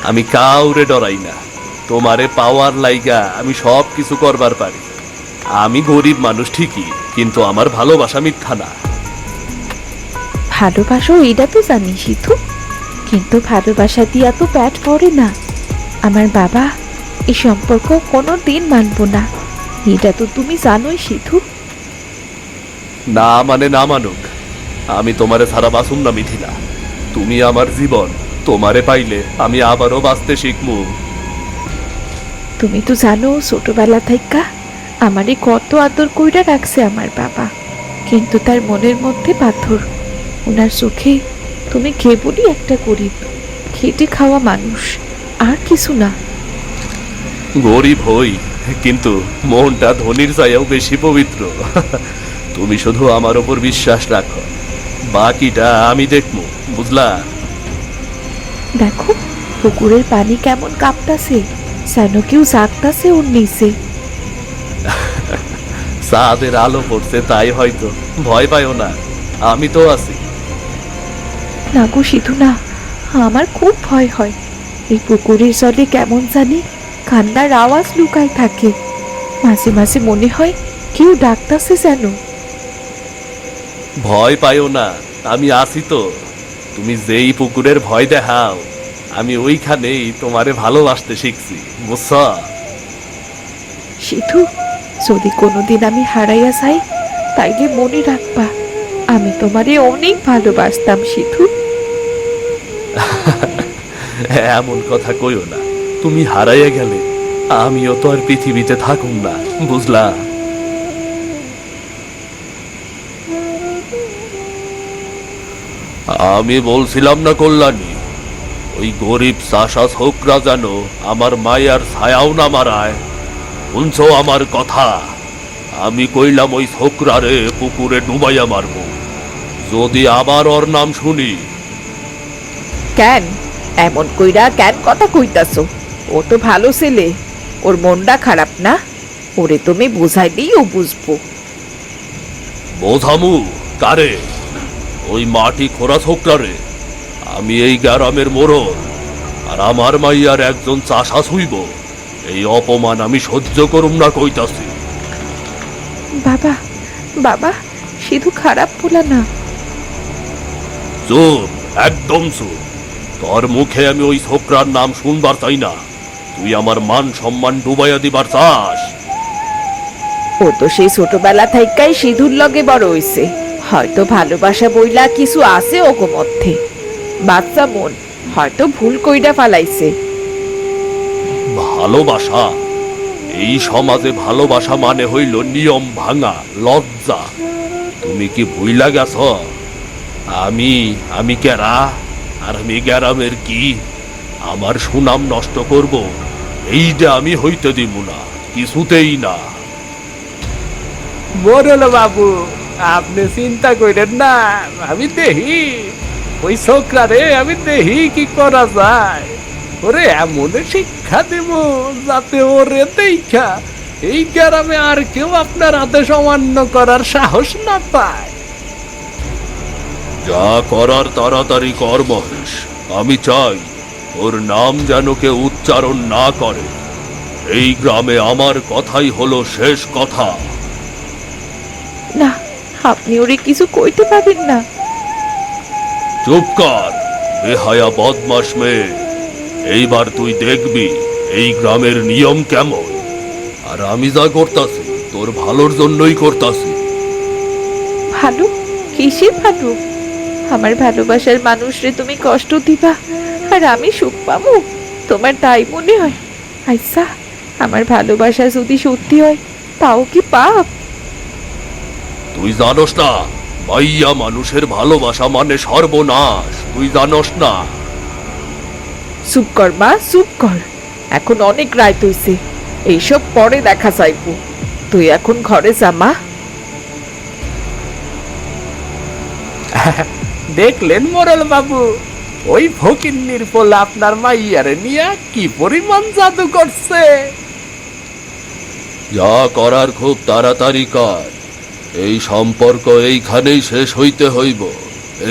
আমি কাউরে ডরাই না, তোমারে পাওয়ার লাইগা আমি সব কিছু করবার পারি। আমি গরিব মানুষ ঠিকই, কিন্তু আমার ভালোবাসা মিথ্যা না।
ভালোবাসো এটা তো জানি সিধু, কিন্তু ভালোবাসা দিয়া তো পেট ভরে না। আমার বাবা এই সম্পর্ক কোনো দিন মানব না, এটা তো তুমি জানোই সিধু।
না মানে না মানুক, আমি তোমারে ছাড়া বাঁচুম না মিথিলা। তুমি আমার জীবন, তোমারে পাইলে আমি আবারও বাঁচতে শিখমু।
তুমি তো জানো ছোটবেলা থেকে আমারে কত আদর কইরা রাখছে আমার বাবা, কিন্তু তার মনের মধ্যে পাথর। ওনার চোখে তুমি কেবলই একটা গরিব, খেটে খাওয়া মানুষ, আর কিছু না।
গরিব হই, কিন্তু মনটা ধনির চাইও বেশি পবিত্র। তুমি শুধু আমার ওপর বিশ্বাস রাখো, বাকিটা আমি দেখবো, বুঝলা?
দেখো পুকুরের পানি কেমন কাঁপতাছে, যেন কেউ জাগতাছে ওর নিচে।
চাঁদের আলো পড়ছে তাই হয়তো। ভয় পাইও না, আমি তো আছি।
না গো সিধু না, আমার খুব ভয় হয়। এই পুকুরের জলে কেমন জানি কান্নার আওয়াজ লুকায় থাকে। মাঝে মাঝে মনে হয় কেউ ডাকতাছে যেন।
ভয় পাইও না, আমি আছি তো। তুমি যেই পুকুরের ভয় দেখাও, আমি ওইখানেই তোমারে ভালোবাসতে শিখছি, বুঝছ?
সিধু, যদি কোনোদিন আমি হারাইয়া যাই তাইলে মনে রাখবা আমি তোমারে অনেক ভালোবাসতাম সিধু।
এমন কথা কইও না, তুমি হারাইয়া গেলে আমিও তো আর পৃথিবীতে থাকুম না, বুঝলা? আমি বলছিলাম না কল্যাণী, ওই গরিব চাষা ছোকরা যেন আমার মায়ার ছায়াও না মারায়। শুনছো আমার কথা? আমি কইলাম ওই ছোকরারে পুকুরে ডুবাইয়া মারবো যদি আবার ওর নাম শুনি।
কেন এমন কইরা কেন কথা কইতাছো? ও তো ভালো ছেলে, ওর মনটা খারাপ না। ওরে তুমি বুঝাইলেই ও বুঝবো।
বোঝামু কারে? ওই মাটি খোরা ছোকরারে? আমি এই গ্রামের মোড়ল, আর আমার মাইয়ার একজন চাষা ছুইব, এই অপমান আমি সহ্য করুম না কইতাছি।
বাবা, বাবা, সিধু খারাপ বলা না।
চুপ, একদম চুপ। তোর মুখে আমি ওই ছোকরার নাম শুনবার চাই না। তুই আমার মান সম্মান ডুবাইয়া দিবার চাস?
ও তো সেই ছোটবেলা থেকেই সিধুর লগে বড় হইছে। হয়তো ভালোবাসা বইলা কিছু আছে ওগো মধ্যে। বাচ্চা মন, হয়তো ভুল কইরা ফালাইছে।
ভালোবাসা? এই সমাজে ভালোবাসা মানে হইল নিয়ম ভাঙা, লজ্জা। তুমি কি ভুইলা গেছ আমি আমি কেরা, আর আমি গ্রামের কি? আমার সুনাম নষ্ট করব এইটা আমি হইতে দিব না, কিছুতেই না।
মোরল বাবু, আপনি চিন্তা করেন না, আমি দেখি ওই ছোকরারে, আমি দেখি কি করা যায়। ওরে এমন শিক্ষা দেব যাতে ওরে দেখা এই গ্রামে আর কেউ আপনার আদেশ অমান্য করার সাহস না পায়।
যা করার তাড়াতাড়ি কর মহেশ। আমি চাই ওর নাম যেন কেউ উচ্চারণ না করে। এই গ্রামে আমার কথাই হলো শেষ কথা।
না, আপনি ওরে কিছু কইতে পারেন না।
চুপ কর, বেহায়া বদমাস মেয়ে। এইবার তুই দেখবি এই গ্রামের নিয়ম কেমন। আর আমি যা করতাছি তোর ভালোর জন্যই করতাছি।
ভালো? কিসের ভালো? আমার ভালোবাসার মানুষরে তুমি কষ্ট দিবা আর আমি সুখ পাবো, তোমার তাই মনে হয়? আচ্ছা, আমার ভালোবাসা যদি সত্যি হয় তাও কি পাপ?
তুই জানোস না মাইয়া মানুষের ভালোবাসা মানে সর্বনাশ, তুই জানোস না?
চুপ কর মা, চুপ কর। এখন অনেক রাত হইছে, এইসব পরে দেখা যাইবো। তুই এখন ঘরে যা মা।
দেখলেন মোরল বাবু, ওই ফকিন্নির পোলা আপনার মাইয়ারে নিয়ে কি পরিমাণ জাদু করছে।
যা করার খুব তাড়াতাড়ি কর। এই সম্পর্ক এইখানেই শেষ হইতে হইব,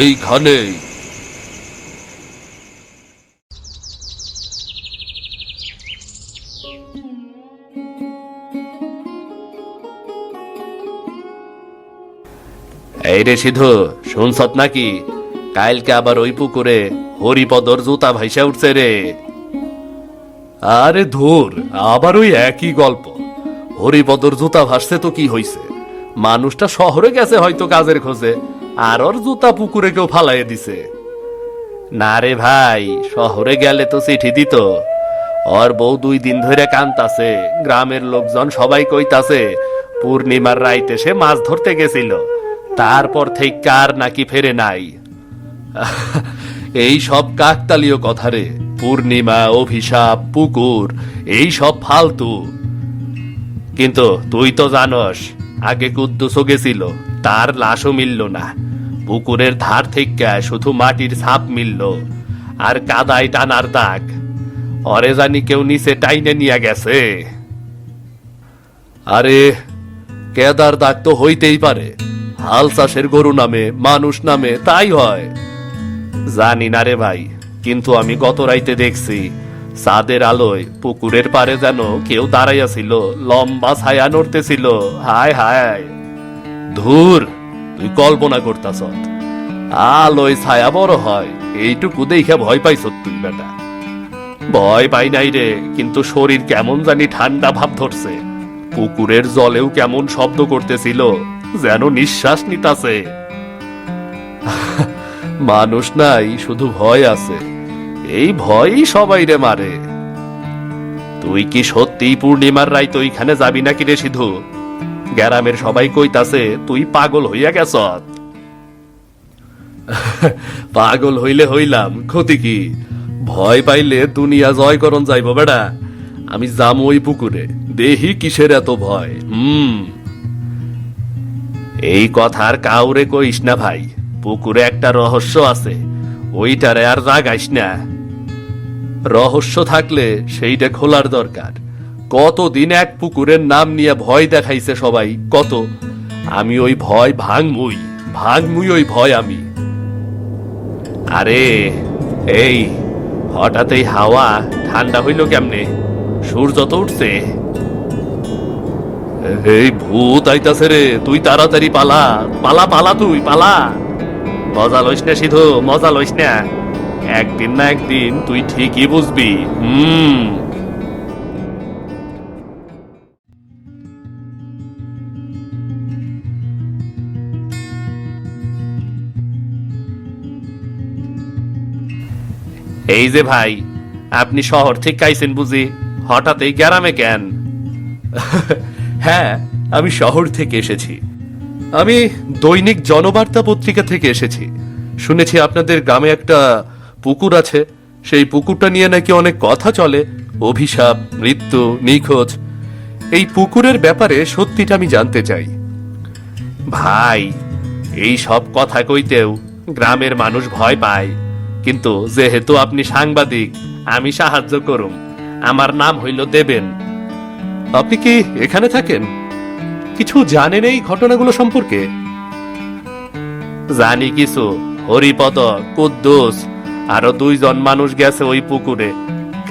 এইখানেই। এই রে সিধু, শুনছত নাকি কালকে আবার ওই পুকুরে হরিপদর জুতা ভাইসা উঠছে রে? আরে ধুর, আবার ওই একই গল্প। হরিপদর জুতা ভাসছে তো কি হইছে? মানুষটা শহরে গেছে হয়তো কাজের খোঁজে, আর ওর জুতা পুকুরে কেউ ফালাইয়ে দিছে। না রে ভাই, শহরে গেলে তো চিঠি দিত। ওর বউ 2 দিন ধরে কান্তাছে, গ্রামের লোকজন সবাই কইতাছে পূর্ণিমার রাইতে সে মাছ ধরতে গেছিল, তারপর থেকে কার নাকি ফেরে নাই। এই সব কাকতালীয় কথা রে। পূর্ণিমা, অভিশাপ, পুকুর, এই সব ফালতু। কিন্তু তুই তো জানস আগে কুদ্দুসও গেছিল, তার লাশও মিলল না। পুকুরের ধার থেকে শুধু মাটির ছাপ মিলল আর কাদায় টানার দাগ। অরে জানি কেউ নিচে টাইনে নিয়ে গেছে। আরে কেদার দাগ তো হইতেই পারে, হাল চাষের গরু নামে মানুষ নামে তাই হয়। জানি না রে ভাই, কিন্তু আমি গত রাইতে দেখছি চাঁদের আলোয় পুকুরের পারে যেন কেউ দাঁড়াইয়াছিল, লম্বা ছায়া নড়তেছিল। হায় হায়, ধুর, তুই কল্পনা করতাস আলোয় ছায়া বড় হয় এইটুকু দেখে ভয় পাইছ তুই বেটা? ভয় পাই নাই রে, কিন্তু শরীর কেমন জানি ঠান্ডা ভাব ধরছে। পুকুরের জলেও কেমন শব্দ করতেছিল, যেন নিঃশ্বাস নিতাছে। মানুষ নাই, শুধু ভয় আছে। এই ভয়ই সবাই রে মারে। তুই কি সত্যি পূর্ণিমার রাইত ওইখানে যাবি নাকি রে সিধু? গ্রামের সবাই কইতাছে তুই পাগল হইয়া গেছ। পাগল হইলে হইলাম, ক্ষতি কি? ভয় পাইলে দুনিয়া জয় করন যাইব বেড়া। আমি যাম ওই পুকুরে, দেহি কিসের এত ভয়। এই কথার কাউরে কইস না ভাই, পুকুরে একটা রহস্য আছে, ওইটারে আর রাগাইস না। রহস্য থাকলে সেইটা খোলার দরকার। কতদিন এক পুকুরের নাম নিয়ে ভয় দেখাইছে সবাই, কত। আমি ওই ভয় ভাঙমুই ওই ভয় আমি। আরে এই হঠাৎ এই হাওয়া ঠান্ডা হইল কেমনে? সূর্য তো উঠছে। এই ভূত আইতাছে রে, তুই তাড়াতাড়ি পালা পালা পালা, তুই পালা। মজা লইস না সিধু, মজা লইস না। একদিন না একদিন তুই ঠিকই বুঝবি। এই যে ভাই, আপনি শহর থেকে আইছেন বুঝি? হঠাৎ এই গ্রামে কেন? হ্যাঁ, আমি শহর থেকে এসেছি। আমি দৈনিক জনবার্তা পত্রিকা থেকে এসেছি। শুনেছি আপনাদের গ্রামে একটা পুকুর আছে, সেই পুকুরটা নিয়ে নাকি অনেক কথা চলে, অভিশাপ, মৃত্যু, নিখোঁজ। এই পুকুরের ব্যাপারে সত্যিটা আমি জানতে চাই। ভাই, এই সব কথা কইতেও গ্রামের মানুষ ভয় পায়, কিন্তু যেহেতু আপনি সাংবাদিক, আমি সাহায্য করুম। আমার নাম হইল দেবেন। আপনি কি এখানে থাকেন? কিছু জানেন এই ঘটনাগুলো সম্পর্কে? জানি কিছু। হরিপদ, কুদ্দুস, আরো 2 জন মানুষ গেছে ওই পুকুরে।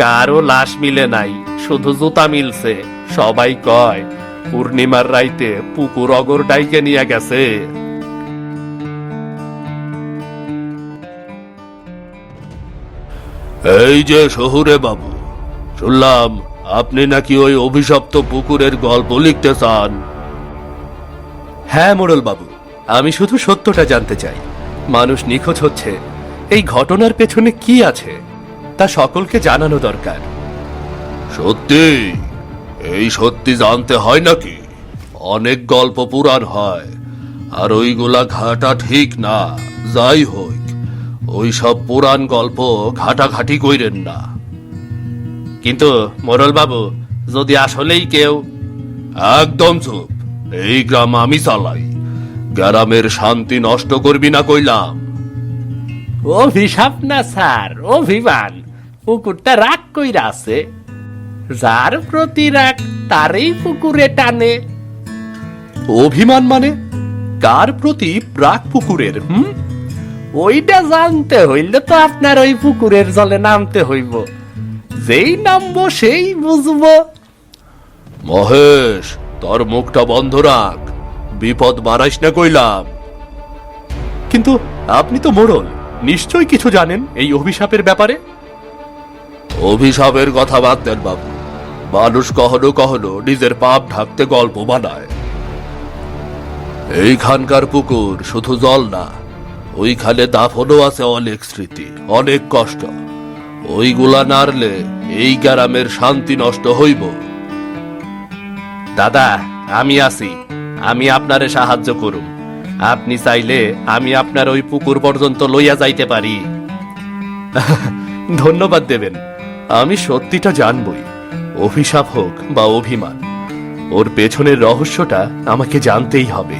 কারো লাশ মিলে নাই, শুধু জুতা মিলছে। সবাই কয় পূর্ণিমার রাইতে পুকুর অগর ডাইকে নিয়ে গেছে।
এই যে শহুরে বাবু, শুনলাম আপনি নাকি ওই অভিশপ্ত পুকুরের গল্প লিখতে চান।
হ্যাঁ মোড়ল বাবু, আমি শুধু সত্যটা জানতে চাই। মানুষ নিখোঁজ হচ্ছে, এই ঘটনার পেছনে কি আছে তা সকলকে জানানো দরকার।
সত্যি? এই সত্যি জানতে হয় নাকি? অনেক গল্প পুরাণ হয়, আর ওইগুলা ঘাটা ঠিক না। যাই হোক, ওই সব পুরাণ গল্প ঘাটাঘাটি কইরেন না।
কিন্তু মোড়ল বাবু, যদি আসলেই কেউ...
একদম চুপ। এই গ্রাম আমি চালাই, গ্রামের শান্তি নষ্ট করবি না কইলাম।
অভিশাপ না স্যার, অভিমান। পুকুরটা রাগ কইরা আছে, যার প্রতি রাগ তারই পুকুরে টানে। অভিমান মানে? কার প্রতি রাগ পুকুরের? ওইটা জানতে হইলে তো আপনার ওই পুকুরের জলে নামতে হইব। যেই নামবো সেই বুঝবো।
মহেশ, তোর মুখটা বন্ধ রাখ, বিপদ বাড়াইস না কইলাম।
কিন্তু আপনি তো মোড়ল, নিশ্চয়ই কিছু জানেন এই অভিশাপের ব্যাপারে।
অভিশাপের কথা বাদ দেন বাবু। মানুষ কখনো কখনো নিজের পাপ ঢাকতে গল্প বানায়। এইখানকার পুকুর শুধু জল না, ওইখানে দাফনও আছে অনেক স্মৃতি, অনেক কষ্ট। ওইগুলা নাড়লে এই গ্রামের শান্তি নষ্ট হইব।
দাদা, আমি আছি, আমি আপনারে সাহায্য করুম। আপনি চাইলে আমি আপনার ওই পুকুর পর্যন্ত লইয়া যাইতে পারি। ধন্যবাদ দেবেন, আমি সত্যিটা জানবই। অভিশাপ হোক বা অভিমান, ওর পেছনের রহস্যটা আমাকে জানতেই হবে।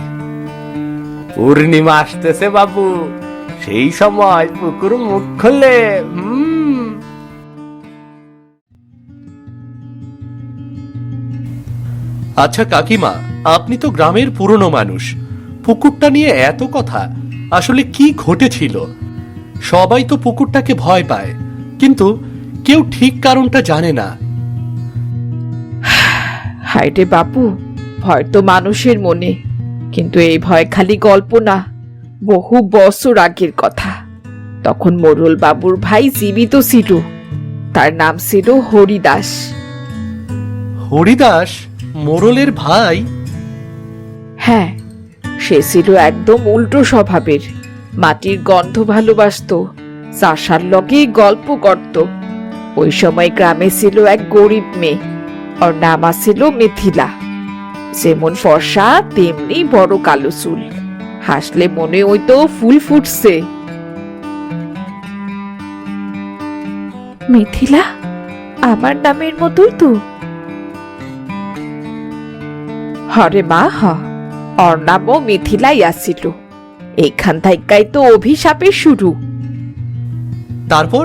পূর্ণিমা আসতেছে বাবু, সেই সময় পুকুর মুখ খুললে আচ্ছা কাকিমা, আপনি তো গ্রামের পুরনো মানুষ, পুকুরটা নিয়ে এত কথা, আসলে কি ঘটেছিল? সবাই তো পুকুরটাকে ভয় পায়, কিন্তু কেউ ঠিক কারণটা জানে না।
হায়রে বাপু, ভয় তো মানুষের মনে, কিন্তু এই ভয় খালি গল্প না, বহু বছর আগের কথা। তখন মোরল বাবুর ভাই জীবিত ছিল, তার নাম ছিল হরিদাস।
হরিদাস মোরলের ভাই?
হ্যাঁ, সে ছিল একদম উল্টো স্বভাবের, মাটির গন্ধ ভালোবাসতো, চাষার লগে গল্প করত। ওই সময় গ্রামে ছিল এক গরিব মেয়ে, ওর নাম ছিল মিথিলা। যেমন ফর্সা তেমনি বড় কালো চুল, হাসলে মনে হইতো ফুল ফুটছে।
মিথিলা আমার নামের মতোই তো।
হরে মা, হ, ওর নামও মিথিলাই আসছিল। এইখান থেকেই তো অভিশাপের শুরু।
তারপর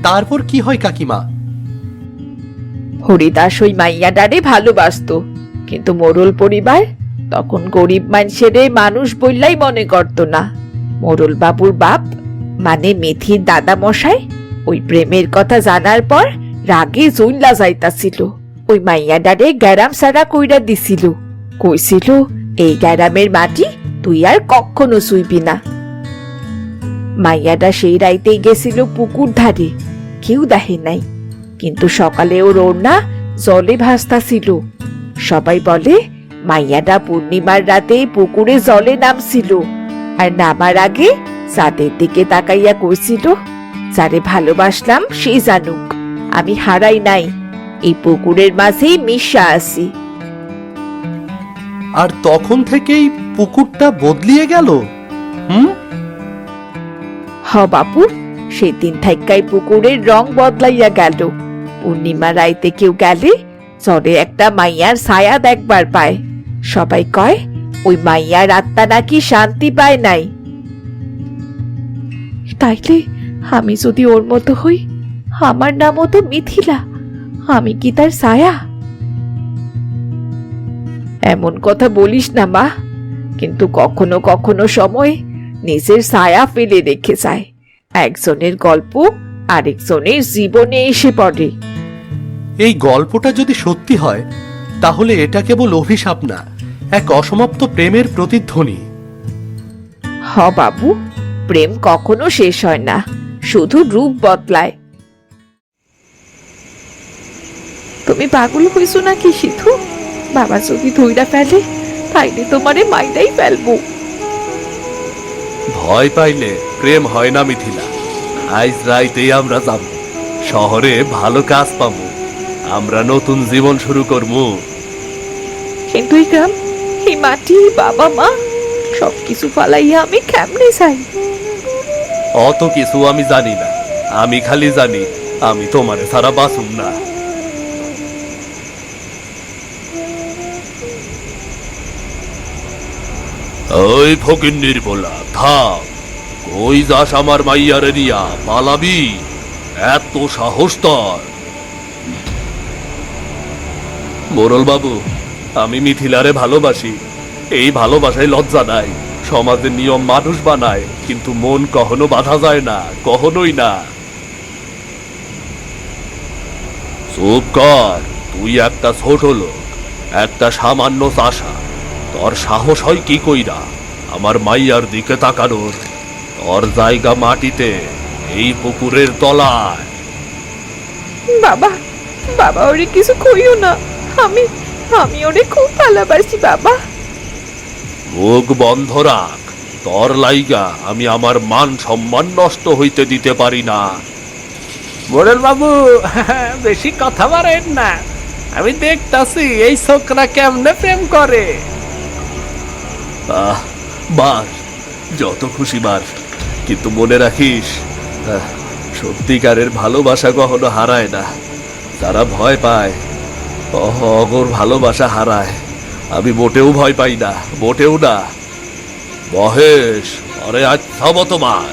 তারপর কি হয় কাকিমা?
হরিদাস ওই মাইয়াডারে ভালোবাসতো, কিন্তু মোরল পরিবার তখন গরিব মানুষেরে মানুষ বললাই মনে করত না। মোরল বাবুর বাপ মানে মেথির দাদা মশাই ওই প্রেমের কথা জানার পর রাগে জইল্লা যাইতাছিল, ওই মাইয়াডারে গ্যারাম সারা কইরা দিছিল, কইছিল এই গ্যারামের মাটি তুই আর কখনো শুইবি না। মাইয়াডা সেই রাইতেই গেছিল পুকুর ধারে, কেউ দেখে নাই, কিন্তু সকালে ওর ওড়না জলে ভাসতাছিল। সবাই বলে মাইয়াডা পূর্ণিমার রাতে পুকুরে জলে নামছিল, আর নামার আগে চাঁদের দিকে তাকাইয়া কইছিল, যারে ভালোবাসলাম সে জানুক আমি হারাই নাই, এই পুকুরের মাঝেই মিশা আছি।
আর তখন থেকেই পুকুরটা বদলিয়ে গেল।
হ বাপু, সেদিন থাইকাই পুকুরের রং বদলাইয়া গেল। পূর্ণিমা রাইতে কেউ গেলে চরে একটা মাইয়ার ছায়া দেখবার পায়। সবাই কয় ওই মাইয়ার আত্মা নাকি শান্তি পায় নাই।
তাইলে আমি যদি ওর মতো হই, আমার নামও তো মিথিলা, আমি কি তার ছায়া?
এমন কথা বলিস না মা, কিন্তু কখনো কখনো সময় নিজের ছায়া ফেলে রেখে যায়। একজনের গল্প আরেকজনের জীবনে এসে পড়ে।
এই গল্পটা যদি সত্যি হয়, তাহলে এটা কেবল অভিশাপ না, এক অসমাপ্ত প্রেমের প্রতিধ্বনি।
হ বাবু, প্রেম কখনো শেষ হয় না, শুধু রূপ বদলায়।
তুমি পাগল হইছো নাকি সিধু? বাবা যদি ধইরা ফেলে তাইলে তোমারে মাইরাই ফেলবো।
ভয় পাইলে প্রেম হয় না মিথিলা। আজ রাইতেই আমরা যাব শহরে, ভালো কাজ পাবো, আমরা নতুন জীবন শুরু করবো।
কিন্তু এই গ্রাম, এই মাটি, বাবা মা সবকিছু ফালাইয়া আমি কেমনে যাই?
অত কিছু আমি জানি না, আমি খালি জানি আমি তোমারে ছাড়া বাঁচুম না। ওই ফকিন্নির বলা থাক, কই যাস আমার মাইয়ারে নিয়া? পালাবি? এত সাহস তোর? মোরল বাবু, আমি মিথিলারে ভালোবাসি, এই ভালোবাসায় লজ্জা নাই। সমাজের নিয়ম মানুষ বানায়, কিন্তু মন কখনো বাধা যায় না, কখনোই না। চুপ কর, তুই একটা ছোট লোক, একটা সামান্য চাষা, তোর সাহস হয় কি কইরা আমার মাইয়ার দিকে তাকানোর? তোর জায়গা মাটিতে, এই পুকুরের তলায়।
বাবা, বাবা ওরে কিছু কইও না, আমি আমি ওরে খুব ভালোবাসি বাবা।
মুখ বন্ধ রাখ, তোর লাইগা আমি আমার মান সম্মান নষ্ট হইতে দিতে পারি না।
মোরল বাবু, বেশি কথা বাড়েন না, আমি দেখতাছি এই ছোকরা কেমনে প্রেম করে।
বার, যত খুশি বার, কিন্তু মনে রাখিস, সত্যিকারের ভালোবাসা কখনো হারায় না। যারা ভয় পায় অগর ভালোবাসা হারায় আমি মোটেও ভয় পাই না, মোটেও না। মহেশ, আরে আজ থামো তোমার,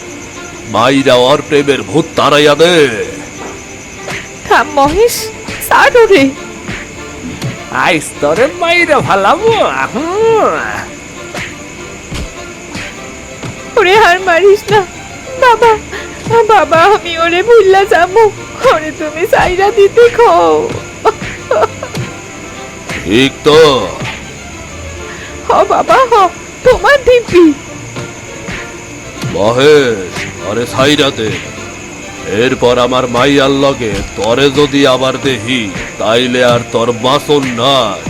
মাইরা ওর প্রেমের ভূত তাড়াইয়া দে।
থাম মহেশ, ছাড় রে।
আইস তোরে মাইরা ভালাবো।
ওরে হার মারিস না বাবা, বাবা আমি ওরে ভুললা যাবো, ওরে তুমি সাইরা দিতে খাও।
ঠিক তো?
হ বাবা হ, তোমার দিবি।
মহেশ, আরে সাইরা দে। এরপর আমার মাইয়ার লগে তরে যদি আবার দেহি, তাইলে আর তোর বাসন নাই।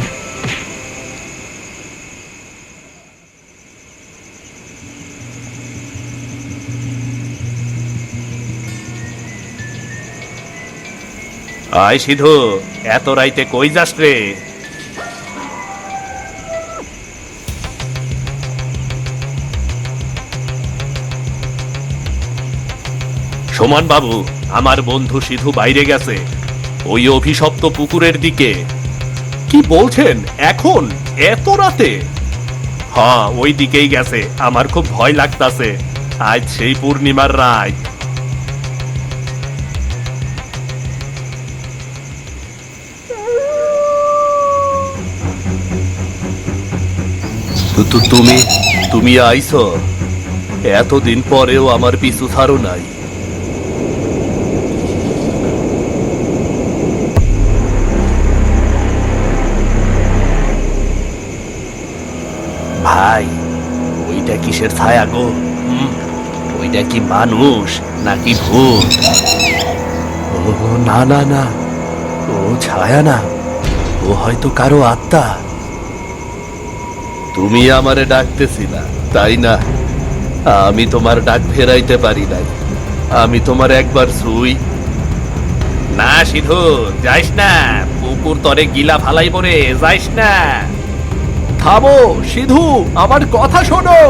আয় সিধু, এত রাইতে কই যাস রে? সুমন বাবু, আমার বন্ধু সিধু বাইরে গেছে ওই অভিশপ্ত পুকুরের দিকে। কি বলছেন এখন এত রাতে? হ্যাঁ, ওই দিকেই গেছে। আমার খুব ভয় লাগতাছে, আজ সেই পূর্ণিমার রাত। তুমি তুমি আইছো? এতদিন পরেও আমার পিছু ছাড়ো নাই। ভাই, ওইটা কিসের ছায়া গো? ওইটা কি মানুষ নাকি ভূত? ও না না না, ও ছায়া না, ও হয়তো কারো আত্মা। তুমি আমারে ডাকতেছিলা তাই না? আমি তোমার ডাক ফেরাইতে পারি নাই। আমি তোমার একবার শুই না। সিধু যাইস না, পুকুর তরে গিলা ফালাই পরে যাইস না। থামো সিধু, আমার কথা শোনো।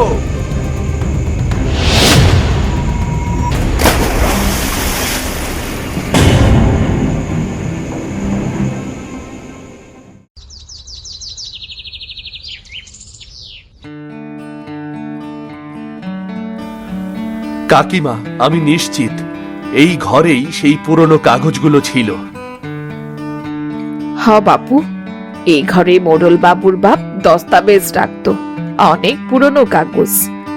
কাকিমা, আমি নিশ্চিত এই ঘরেই সেই পুরনো কাগজগুলো ছিল।
হ বাপু, এই ঘরে মোড়ল বাবুর বাপ দস্তাবেজ রাখতো, অনেক পুরনো কাগজ,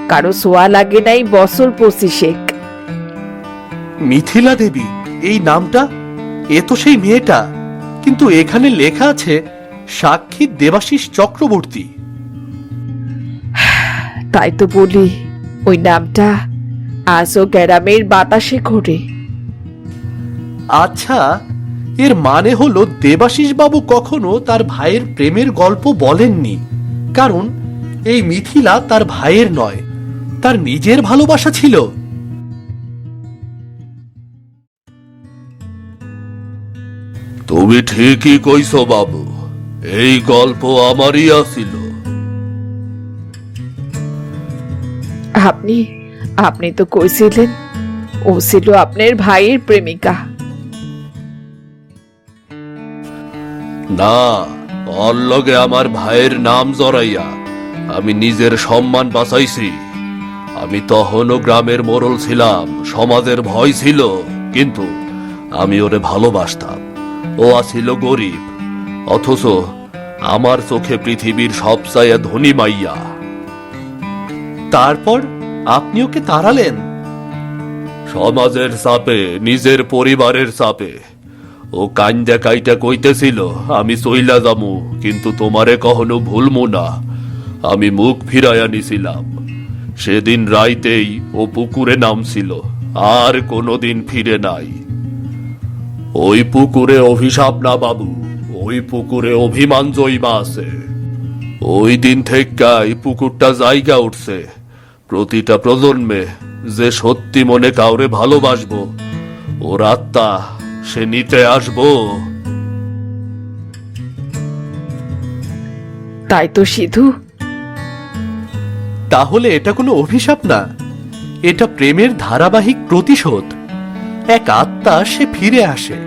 কারো সোয়া লাগে নাই বছর 25।
মিথিলা দেবী, এই নামটা, এ তো সেই মেয়েটা, কিন্তু এখানে লেখা আছে সাক্ষী দেবাশিস চক্রবর্তী।
তাই তো বলি, ওই নামটা আজও গ্রামের বাতাসে ঘোরে।
আচ্ছা, এর মানে হলো দেবাশিস বাবু কখনো তার ভাইয়ের প্রেমের গল্প বলেননি, কারণ এই মিথিলা তার ভাইয়ের নয়, তার নিজের ভালোবাসা ছিল।
তুমি ঠিকই কইছো বাবু, এই গল্প আমারই আসিল।
আপনি আপনি তো কইছিলেন ও ছিল আপনার ভাইয়ের প্রেমিকা।
না, ওর লগে আমার ভাইয়ের নাম জড়াইয়া আমি নিজের সম্মান বাঁচাইছি। আমি তখনও গ্রামের মোড়ল ছিলাম, সমাজের ভয় ছিল, কিন্তু আমি ওরে ভালোবাসতাম। ও আছিল গরিব, অথচ আমার চোখে পৃথিবীর সবচাইতে ধনী মাইয়া।
তারপর আপনি ওকে তাড়ালেন?
সমাজের চাপে, নিজের পরিবারের চাপে। ও কান্দা কাইটা কইতেছিল আমি চইলা যামু, কিন্তু তোমারে কখনো ভুলমু না। আমি মুখ ফিরাইয়া নিছিলাম। সেদিন রাইতেই ও পুকুরে নামছিল, আর কোনোদিন ফিরে নাই। ওই পুকুরে অভিশাপ না বাবু, ওই পুকুরে অভিমান জৈমা আছে। ওই দিন থেকেই পুকুরটা জায়গা উঠছে। প্রতিটা প্রজন্মে যে সত্যি মনে কাউরে ভালোবাসবো, ওর আত্মা সে নিতে আসবো।
তাই তো সিধু।
তাহলে এটা কোনো অভিশাপ না, এটা প্রেমের ধারাবাহিক প্রতিশোধ। এক আত্মা সে ফিরে আসে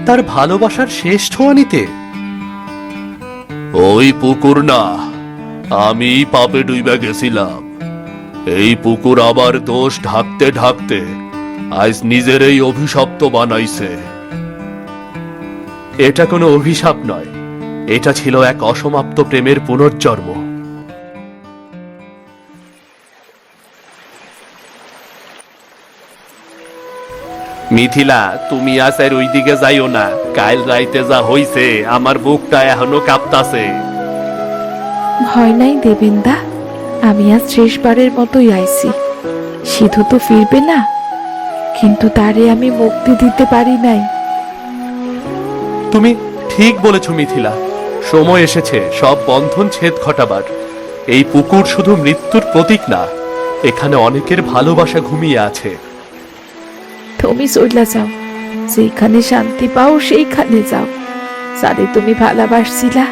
তার ভালোবাসার শেষ ছোঁয়া নিতে,
ওই পুকুর না, আমি পাপে ডুইবা গেছিলাম। এই পুকুর আবার দোষ ঢাকতে ঢাকতে আজ নিজেরই অভিশপ্ত বানাইছে। এটা কোনো অভিশাপ নয়, এটা ছিল এক অসমাপ্ত প্রেমের পুনর্জন্ম। মিথিলা, তুমি আজ আর ওই দিকে যাইও না। কাল রাইতে যা হইছে আমার বুকটা এখনো কাঁপতাছে।
ভয় নাই দেবেন্দা, আমি আজ শেষবারের মতোই আইছি। সিধু তো ফিরবে না, কিন্তু তারে আমি মুক্তি দিতে পারি নাই।
তুমি ঠিক বলেছ মিথিলা, সময় এসেছে সব বন্ধন ছেদ ঘটাবার। এই পুকুর শুধু মৃত্যুর প্রতীক না, এখানে অনেকের ভালোবাসা ঘুমিয়ে আছে।
তুমি চইলা যাও, যেখানে শান্তি পাও সেইখানে যাও। যারে তুমি ভালোবাসছিলা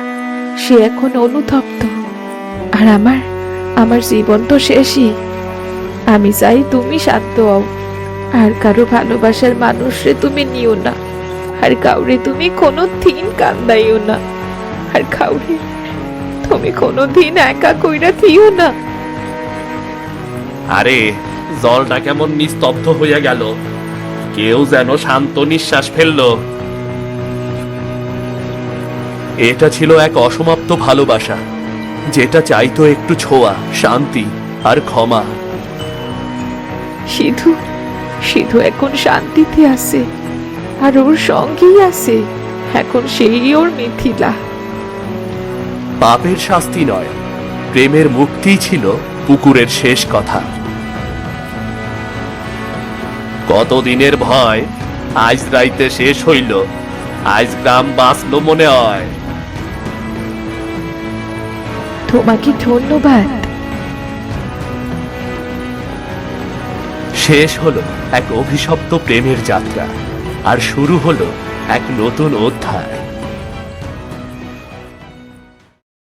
সে এখন অনুতপ্ত, আর আমার জীবন তো শেষই। আমি চাই তুমি শান্ত হও, আর কারো ভালোবাসার মানুষরে তুমি নিও না, আর কাউরে তুমি কোনো দিন কান্দাইও না, আর কাউরে তুমি কোনো দিন একা কইরা দিও না।
আরে, জলটা কেমন নিস্তব্ধ হইয়া গেল, কেউ যেন শান্ত নিঃশ্বাস ফেলল। এটা ছিল এক অসমাপ্ত ভালোবাসা, যেটা চাইতো একটু ছোঁয়া, শান্তি আর ক্ষমা।
সিধু এখন শান্তিতে আছে, আর ওর সঙ্গেই আছে এখন সেই ওর মিথিলা।
পাপের শাস্তি নয়, প্রেমের মুক্তিই ছিল পুকুরের শেষ কথা। কতদিনের ভয় আজ রাইতে শেষ হইল, আজ গ্রাম বাঁচলো মনে হয়।
তোমাকে ধন্যবাদ।
শেষ হলো এক অভিশপ্ত প্রেমের যাত্রা, আর শুরু হলো এক নতুন অধ্যায়।